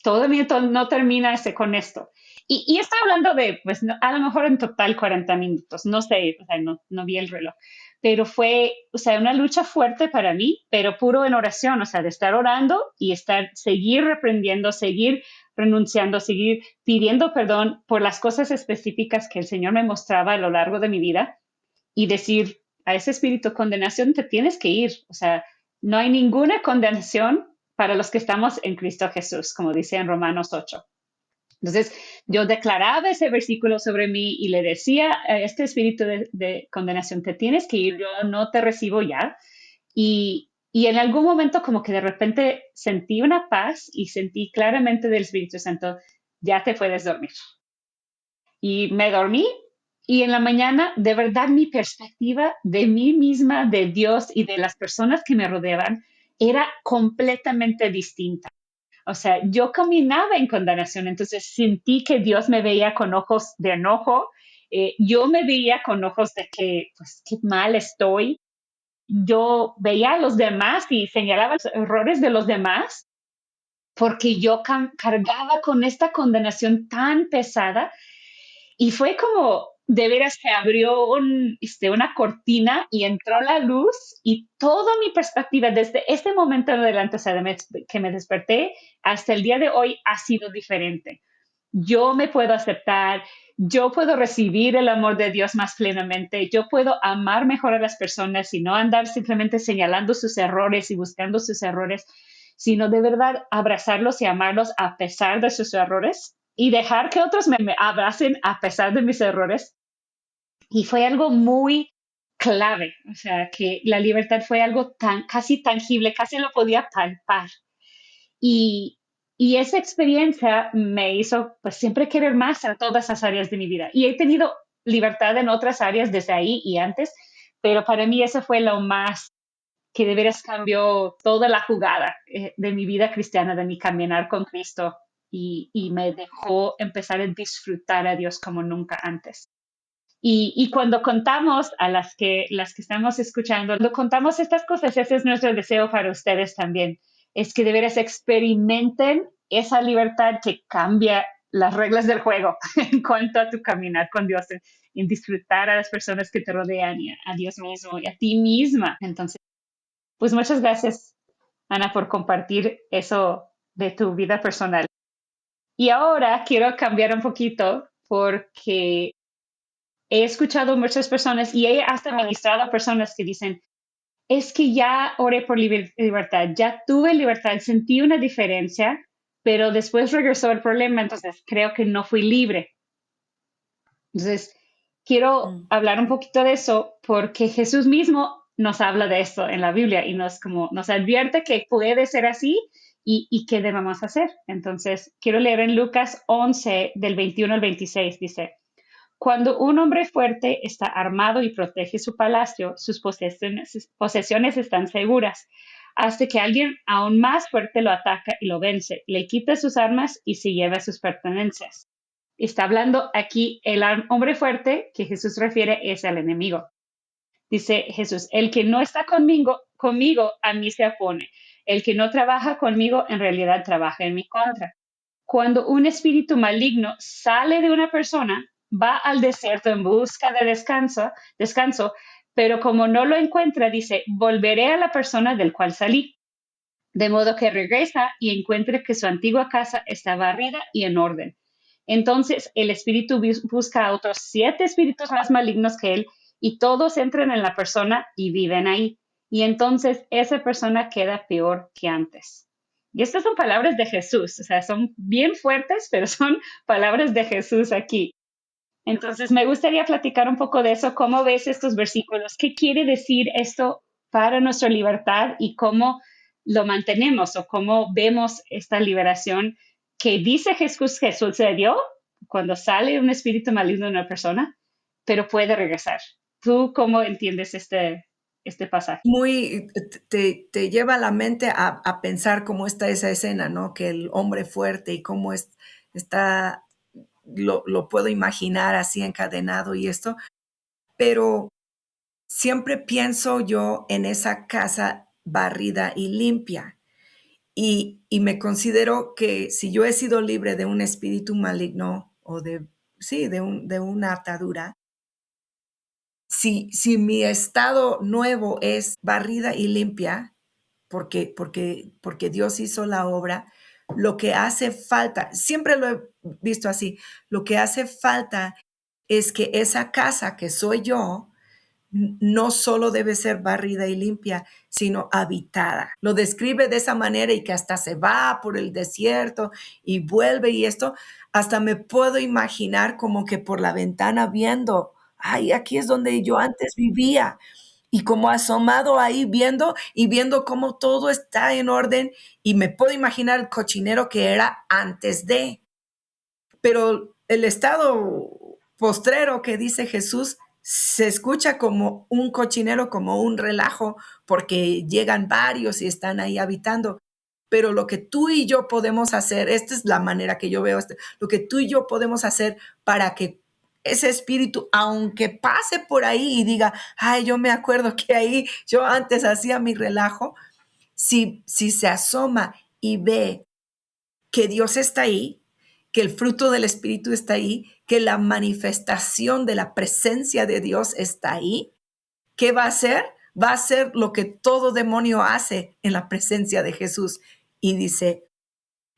Todavía no termina con esto. Y estoy hablando de, pues, a lo mejor en total 40 minutos, no sé, o sea, no vi el reloj, pero fue, o sea, una lucha fuerte para mí, pero puro en oración, o sea, de estar orando y seguir reprendiendo, seguir renunciando, seguir pidiendo perdón por las cosas específicas que el Señor me mostraba a lo largo de mi vida y decir a ese espíritu de condenación te tienes que ir. O sea, no hay ninguna condenación para los que estamos en Cristo Jesús, como dice en Romanos 8. Entonces, yo declaraba ese versículo sobre mí y le decía a este espíritu de condenación, te tienes que ir, yo no te recibo ya. Y en algún momento como que de repente sentí una paz y sentí claramente del Espíritu Santo, ya te puedes dormir. Y me dormí y en la mañana, de verdad, mi perspectiva de mí misma, de Dios y de las personas que me rodeaban era completamente distinta. O sea, yo caminaba en condenación, entonces sentí que Dios me veía con ojos de enojo, yo me veía con ojos de que, pues, qué mal estoy. Yo veía a los demás y señalaba los errores de los demás porque yo cargaba con esta condenación tan pesada y fue como, de veras, se abrió una cortina y entró la luz y toda mi perspectiva desde este momento en adelante, o sea, que me desperté hasta el día de hoy ha sido diferente. Yo me puedo aceptar, yo puedo recibir el amor de Dios más plenamente, yo puedo amar mejor a las personas y no andar simplemente señalando sus errores y buscando sus errores, sino de verdad abrazarlos y amarlos a pesar de sus errores y dejar que otros me abracen a pesar de mis errores. Y fue algo muy clave, o sea, que la libertad fue algo casi tangible, casi lo podía palpar. Y, y esa experiencia me hizo pues siempre querer más en todas esas áreas de mi vida. Y he tenido libertad en otras áreas desde ahí y antes, pero para mí eso fue lo más que de veras cambió toda la jugada de mi vida cristiana, de mi caminar con Cristo y me dejó empezar a disfrutar a Dios como nunca antes. Y cuando contamos a las que estamos escuchando, cuando contamos estas cosas, ese es nuestro deseo para ustedes también, es que de veras experimenten esa libertad que cambia las reglas del juego en cuanto a tu caminar con Dios, en disfrutar a las personas que te rodean y a Dios mismo y a ti misma. Entonces, pues muchas gracias, Ana, por compartir eso de tu vida personal. Y ahora quiero cambiar un poquito porque he escuchado muchas personas y he hasta ministrado a personas que dicen, es que ya oré por libertad, ya tuve libertad, sentí una diferencia, pero después regresó el problema, entonces creo que no fui libre. Entonces, quiero Mm. hablar un poquito de eso porque Jesús mismo nos habla de esto en la Biblia y nos advierte que puede ser así y qué debemos hacer. Entonces, quiero leer en Lucas 11, del 21 al 26, dice, cuando un hombre fuerte está armado y protege su palacio, sus posesiones están seguras, hasta que alguien aún más fuerte lo ataca y lo vence, le quita sus armas y se lleva sus pertenencias. Está hablando aquí el hombre fuerte que Jesús refiere es el enemigo. Dice Jesús, el que no está conmigo a mí se opone. El que no trabaja conmigo en realidad trabaja en mi contra. Cuando un espíritu maligno sale de una persona, va al desierto en busca de descanso, pero como no lo encuentra, dice, volveré a la persona del cual salí. De modo que regresa y encuentra que su antigua casa está barrida y en orden. Entonces el espíritu busca a otros 7 espíritus más malignos que él y todos entran en la persona y viven ahí. Y entonces esa persona queda peor que antes. Y estas son palabras de Jesús, o sea, son bien fuertes, pero son palabras de Jesús aquí. Entonces, me gustaría platicar un poco de eso. ¿Cómo ves estos versículos? ¿Qué quiere decir esto para nuestra libertad y cómo lo mantenemos o cómo vemos esta liberación que dice Jesús que sucedió cuando sale un espíritu maligno de una persona, pero puede regresar? ¿Tú cómo entiendes este pasaje? Muy, te lleva a la mente a pensar cómo está esa escena, ¿no? Que el hombre fuerte y cómo está, lo puedo imaginar así encadenado y esto, pero siempre pienso yo en esa casa barrida y limpia. Y me considero que si yo he sido libre de un espíritu maligno o sí, de una atadura, si mi estado nuevo es barrida y limpia, porque Dios hizo la obra, lo que hace falta, siempre lo he visto así, lo que hace falta es que esa casa que soy yo, no solo debe ser barrida y limpia, sino habitada. Lo describe de esa manera y que hasta se va por el desierto y vuelve y esto, hasta me puedo imaginar como que por la ventana viendo, ay, aquí es donde yo antes vivía. Y como asomado ahí viendo y viendo cómo todo está en orden y me puedo imaginar el cochinero que era antes de. Pero el estado postrero que dice Jesús se escucha como un cochinero, como un relajo, porque llegan varios y están ahí habitando. Pero lo que tú y yo podemos hacer, esta es la manera que yo veo, lo que tú y yo podemos hacer para que ese espíritu, aunque pase por ahí y diga, ay, yo me acuerdo que ahí yo antes hacía mi relajo, si se asoma y ve que Dios está ahí, que el fruto del Espíritu está ahí, que la manifestación de la presencia de Dios está ahí, ¿qué va a hacer? Va a hacer lo que todo demonio hace en la presencia de Jesús. Y dice,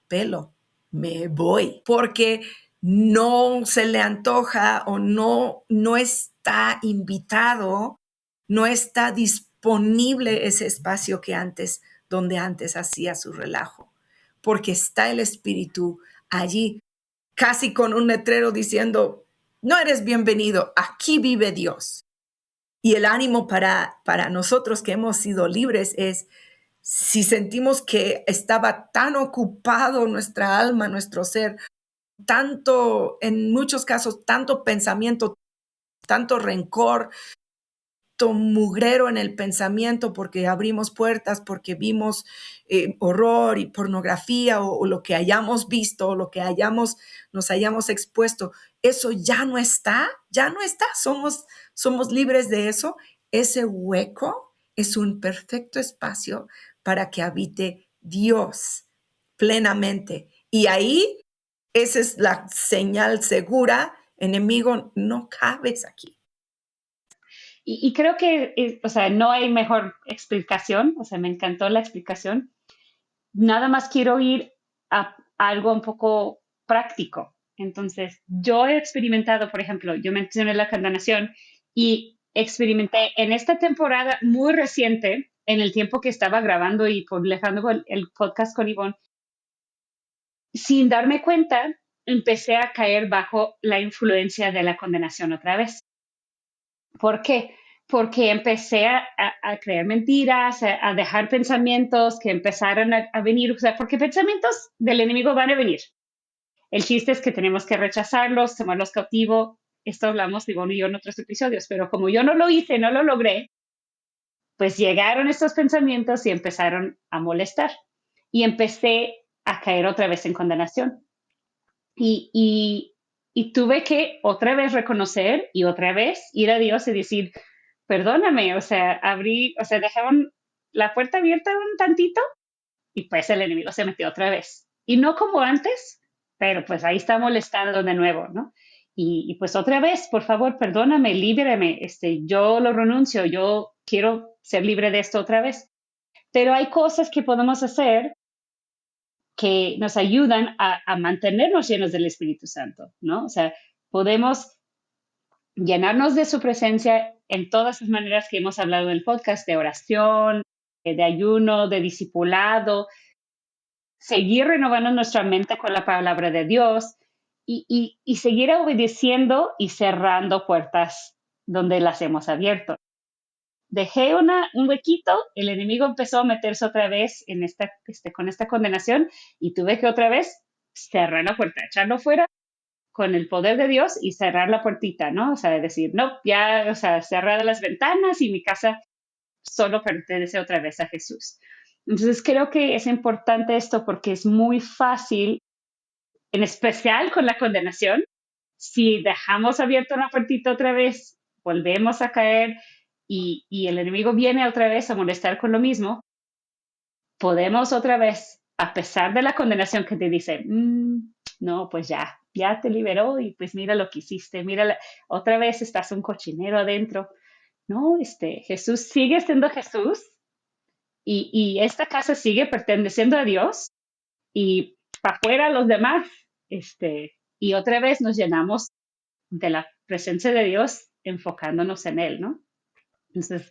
pelo, me voy, porque no se le antoja o no está invitado, no está disponible ese espacio que antes, donde antes hacía su relajo, porque está el Espíritu allí, casi con un letrero diciendo, no eres bienvenido, aquí vive Dios. Y el ánimo para nosotros que hemos sido libres es, si sentimos que estaba tan ocupado nuestra alma, nuestro ser, tanto, en muchos casos, tanto pensamiento, tanto rencor, tanto mugrero en el pensamiento porque abrimos puertas, porque vimos horror y pornografía o lo que hayamos visto o lo que nos hayamos expuesto, eso ya no está, somos libres de eso. Ese hueco es un perfecto espacio para que habite Dios plenamente. Y ahí, esa es la señal segura, enemigo, no cabes aquí. Y creo que, o sea, no hay mejor explicación, o sea, me encantó la explicación. Nada más quiero ir a algo un poco práctico. Entonces, yo he experimentado, por ejemplo, yo mencioné la condenación y experimenté en esta temporada muy reciente, en el tiempo que estaba grabando y publicando el podcast con Ivonne, sin darme cuenta, empecé a caer bajo la influencia de la condenación otra vez. ¿Por qué? Porque empecé a creer mentiras, a dejar pensamientos que empezaron a venir, o sea, porque pensamientos del enemigo van a venir. El chiste es que tenemos que rechazarlos, tomarlos cautivo. Esto hablamos, Ivonne y yo, en otros episodios, pero como yo no lo hice, no lo logré, pues llegaron estos pensamientos y empezaron a molestar. Y empecé a caer otra vez en condenación. Y, y, y tuve que otra vez reconocer y otra vez ir a Dios y decir, perdóname, o sea, dejaron la puerta abierta un tantito y pues el enemigo se metió otra vez. Y no como antes, pero pues ahí está molestando de nuevo, ¿no? Y pues otra vez, por favor, perdóname, líbrame, yo lo renuncio, yo quiero ser libre de esto otra vez. Pero hay cosas que podemos hacer que nos ayudan a mantenernos llenos del Espíritu Santo, ¿no? O sea, podemos llenarnos de su presencia en todas las maneras que hemos hablado en el podcast, de oración, de ayuno, de discipulado, seguir renovando nuestra mente con la palabra de Dios y seguir obedeciendo y cerrando puertas donde las hemos abierto. Dejé un huequito, el enemigo empezó a meterse otra vez en con esta condenación y tuve que otra vez cerrar la puerta, echarlo fuera con el poder de Dios y cerrar la puertita, ¿no? O sea, decir, no, ya, o sea, cerrar las ventanas y mi casa solo pertenece otra vez a Jesús. Entonces creo que es importante esto porque es muy fácil, en especial con la condenación, si dejamos abierta una puertita otra vez, volvemos a caer y el enemigo viene otra vez a molestar con lo mismo, podemos otra vez, a pesar de la condenación que te dice, no, pues ya te liberó y pues mira lo que hiciste, mira, otra vez estás un cochinero adentro. No, Jesús sigue siendo Jesús y esta casa sigue perteneciendo a Dios y para afuera los demás, y otra vez nos llenamos de la presencia de Dios enfocándonos en Él, ¿no? Entonces,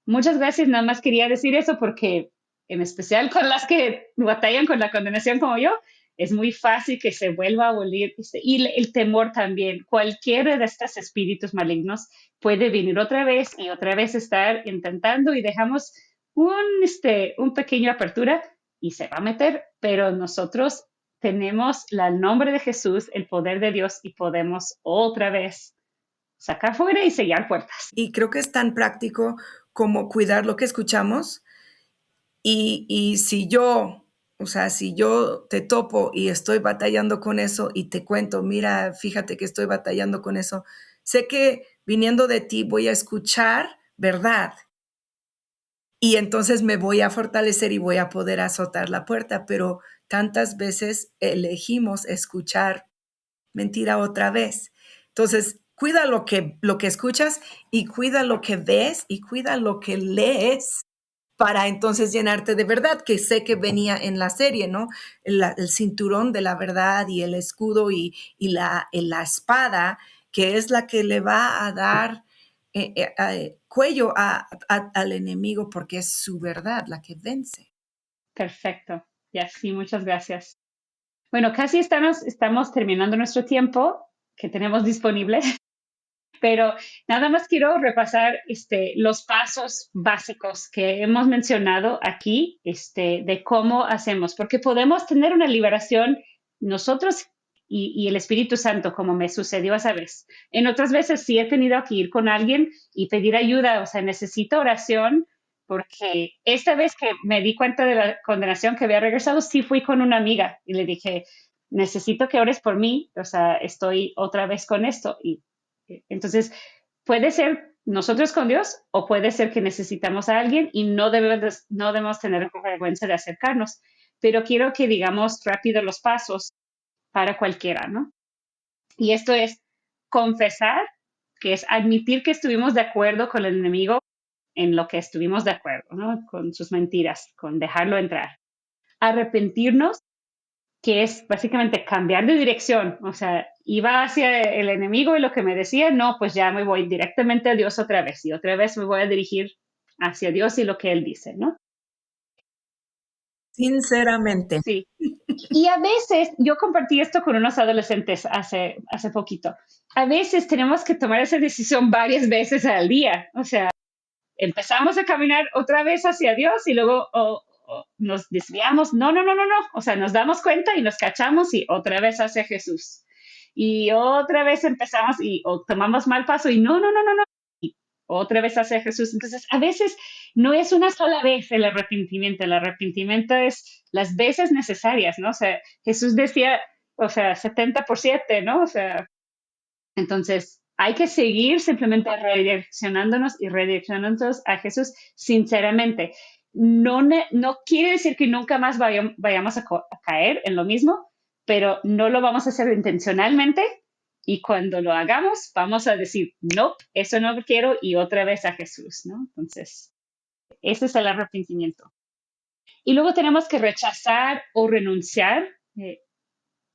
muchas gracias, nada más quería decir eso porque en especial con las que batallan con la condenación como yo, es muy fácil que se vuelva a volver, y el temor también, cualquiera de estos espíritus malignos puede venir otra vez estar intentando y dejamos un pequeño apertura y se va a meter, pero nosotros tenemos el nombre de Jesús, el poder de Dios y podemos otra vez sacar fuera y sellar puertas. Y creo que es tan práctico como cuidar lo que escuchamos. Y si yo, o sea, si yo te topo y estoy batallando con eso y te cuento, mira, fíjate que estoy batallando con eso, sé que viniendo de ti voy a escuchar verdad. Y entonces me voy a fortalecer y voy a poder azotar la puerta, pero tantas veces elegimos escuchar mentira otra vez. Entonces, cuida lo que escuchas y cuida lo que ves y cuida lo que lees para entonces llenarte de verdad, que sé que venía en la serie, ¿no? El cinturón de la verdad y el escudo y la espada, que es la que le va a dar cuello al enemigo porque es su verdad la que vence. Perfecto. Ya sí, muchas gracias. Bueno, casi estamos terminando nuestro tiempo que tenemos disponible, pero nada más quiero repasar los pasos básicos que hemos mencionado aquí de cómo hacemos, porque podemos tener una liberación nosotros y el Espíritu Santo, como me sucedió esa vez. En otras veces sí he tenido que ir con alguien y pedir ayuda, o sea, necesito oración, porque esta vez que me di cuenta de la condenación que había regresado, sí fui con una amiga y le dije, necesito que ores por mí, o sea, estoy otra vez con esto. Y entonces, puede ser nosotros con Dios o puede ser que necesitamos a alguien y no debemos tener vergüenza de acercarnos. Pero quiero que digamos rápido los pasos para cualquiera, ¿no? Y esto es confesar, que es admitir que estuvimos de acuerdo con el enemigo en lo que estuvimos de acuerdo, ¿no? Con sus mentiras, con dejarlo entrar. Arrepentirnos, que es básicamente cambiar de dirección, o sea, iba hacia el enemigo y lo que me decía, no, pues ya me voy directamente a Dios otra vez y otra vez me voy a dirigir hacia Dios y lo que Él dice, ¿no? Sinceramente. Sí. Y a veces, yo compartí esto con unos adolescentes hace poquito, a veces tenemos que tomar esa decisión varias veces al día, o sea, empezamos a caminar otra vez hacia Dios y luego nos desviamos. No, no, no, no, no. O sea, nos damos cuenta y nos cachamos y otra vez hacia Jesús. Y otra vez empezamos y o tomamos mal paso y no, no, no, no, no. Y otra vez hacia Jesús. Entonces, a veces no es una sola vez el arrepentimiento es las veces necesarias, ¿no? O sea, Jesús decía, o sea, 70 por 7, ¿no? O sea, entonces, hay que seguir simplemente redireccionándonos y redireccionándonos a Jesús sinceramente. No quiere decir que nunca más vayamos a caer en lo mismo, pero no lo vamos a hacer intencionalmente y cuando lo hagamos vamos a decir, no, eso no lo quiero y otra vez a Jesús, ¿no? Entonces, ese es el arrepentimiento. Y luego tenemos que rechazar o renunciar,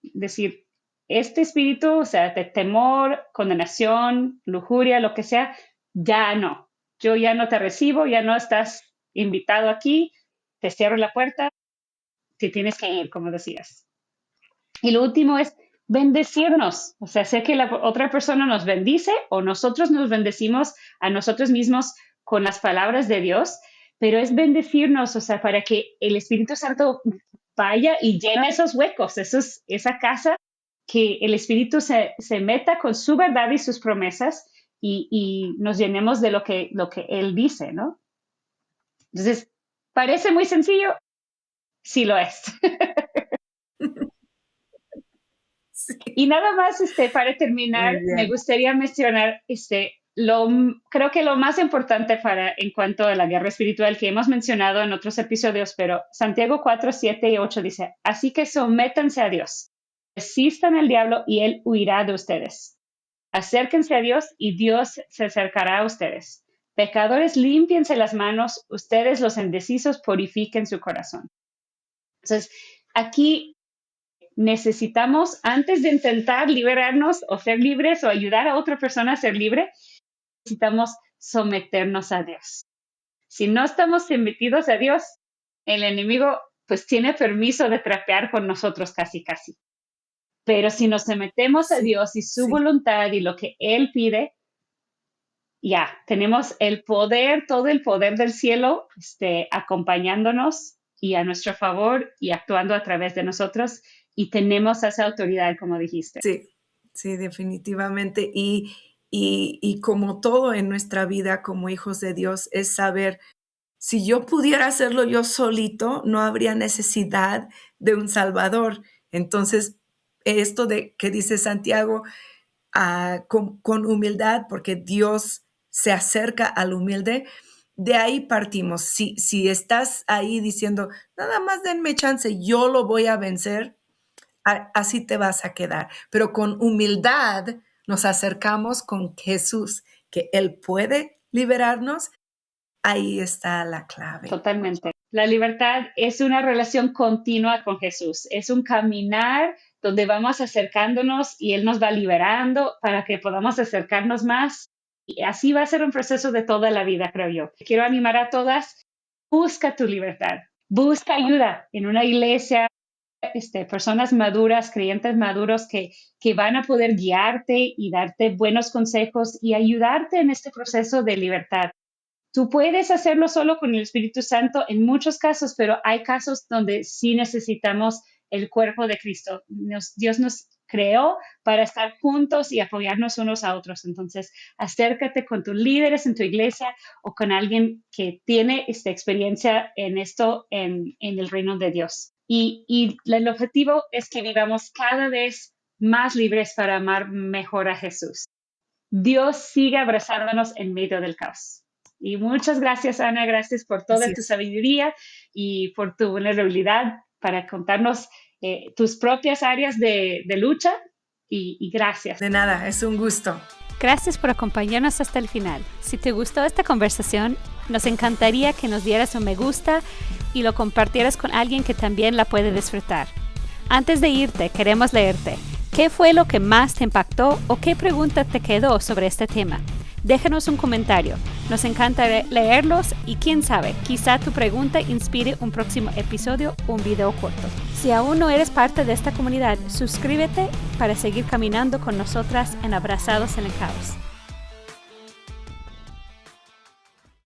decir, este espíritu, o sea, de temor, condenación, lujuria, lo que sea, ya no. Yo ya no te recibo, ya no estás invitado aquí, te cierro la puerta, te tienes que ir, como decías. Y lo último es bendecirnos. O sea, sé que la otra persona nos bendice o nosotros nos bendecimos a nosotros mismos con las palabras de Dios, pero es bendecirnos, o sea, para que el Espíritu Santo vaya y llene esos huecos, esa casa, que el Espíritu se meta con su verdad y sus promesas y nos llenemos de lo que Él dice, ¿no? Entonces, parece muy sencillo, sí lo es. Sí, Y nada más, para muy terminar, me bien. gustaría mencionar, creo que lo más importante en cuanto a la guerra espiritual que hemos mencionado en otros episodios, pero Santiago 4, 7 y 8 dice, así que sométanse a Dios, resistan al diablo y él huirá de ustedes. Acérquense a Dios y Dios se acercará a ustedes. Pecadores, límpiense las manos, ustedes los indecisos purifiquen su corazón. Entonces, aquí necesitamos, antes de intentar liberarnos o ser libres o ayudar a otra persona a ser libre, necesitamos someternos a Dios. Si no estamos sometidos a Dios, el enemigo pues tiene permiso de trapear con nosotros casi, casi. Pero si nos sometemos a Sí, Dios y su sí. voluntad y lo que Él pide, ya tenemos el poder, todo el poder del cielo, acompañándonos y a nuestro favor y actuando a través de nosotros y tenemos esa autoridad, como dijiste. Sí, sí, definitivamente. Y como todo en nuestra vida como hijos de Dios es saber, si yo pudiera hacerlo yo solito, no habría necesidad de un Salvador. Entonces, esto de que dice Santiago, con humildad, porque Dios se acerca al humilde, de ahí partimos. Si estás ahí diciendo, nada más denme chance, yo lo voy a vencer, así te vas a quedar. Pero con humildad nos acercamos con Jesús, que Él puede liberarnos. Ahí está la clave. Totalmente. La libertad es una relación continua con Jesús, es un caminar donde vamos acercándonos y Él nos va liberando para que podamos acercarnos más. Y así va a ser un proceso de toda la vida, creo yo. Quiero animar a todas, busca tu libertad, busca ayuda en una iglesia, personas maduras, creyentes maduros que van a poder guiarte y darte buenos consejos y ayudarte en este proceso de libertad. Tú puedes hacerlo solo con el Espíritu Santo en muchos casos, pero hay casos donde sí necesitamos el cuerpo de Cristo. Dios nos creó para estar juntos y apoyarnos unos a otros. Entonces, acércate con tus líderes en tu iglesia o con alguien que tiene esta experiencia en esto en el reino de Dios. Y el objetivo es que vivamos cada vez más libres para amar mejor a Jesús. Dios sigue abrazándonos en medio del caos. Y muchas gracias, Ana, gracias por toda Así tu es. sabiduría y por tu vulnerabilidad para contarnos tus propias áreas de lucha y gracias. De nada, es un gusto. Gracias por acompañarnos hasta el final. Si te gustó esta conversación, nos encantaría que nos dieras un me gusta y lo compartieras con alguien que también la puede disfrutar. Antes de irte, queremos leerte. ¿Qué fue lo que más te impactó o qué pregunta te quedó sobre este tema? Déjanos un comentario. Nos encanta leerlos y quién sabe, quizá tu pregunta inspire un próximo episodio o un video corto. Si aún no eres parte de esta comunidad, suscríbete para seguir caminando con nosotras en Abrazados en el Caos.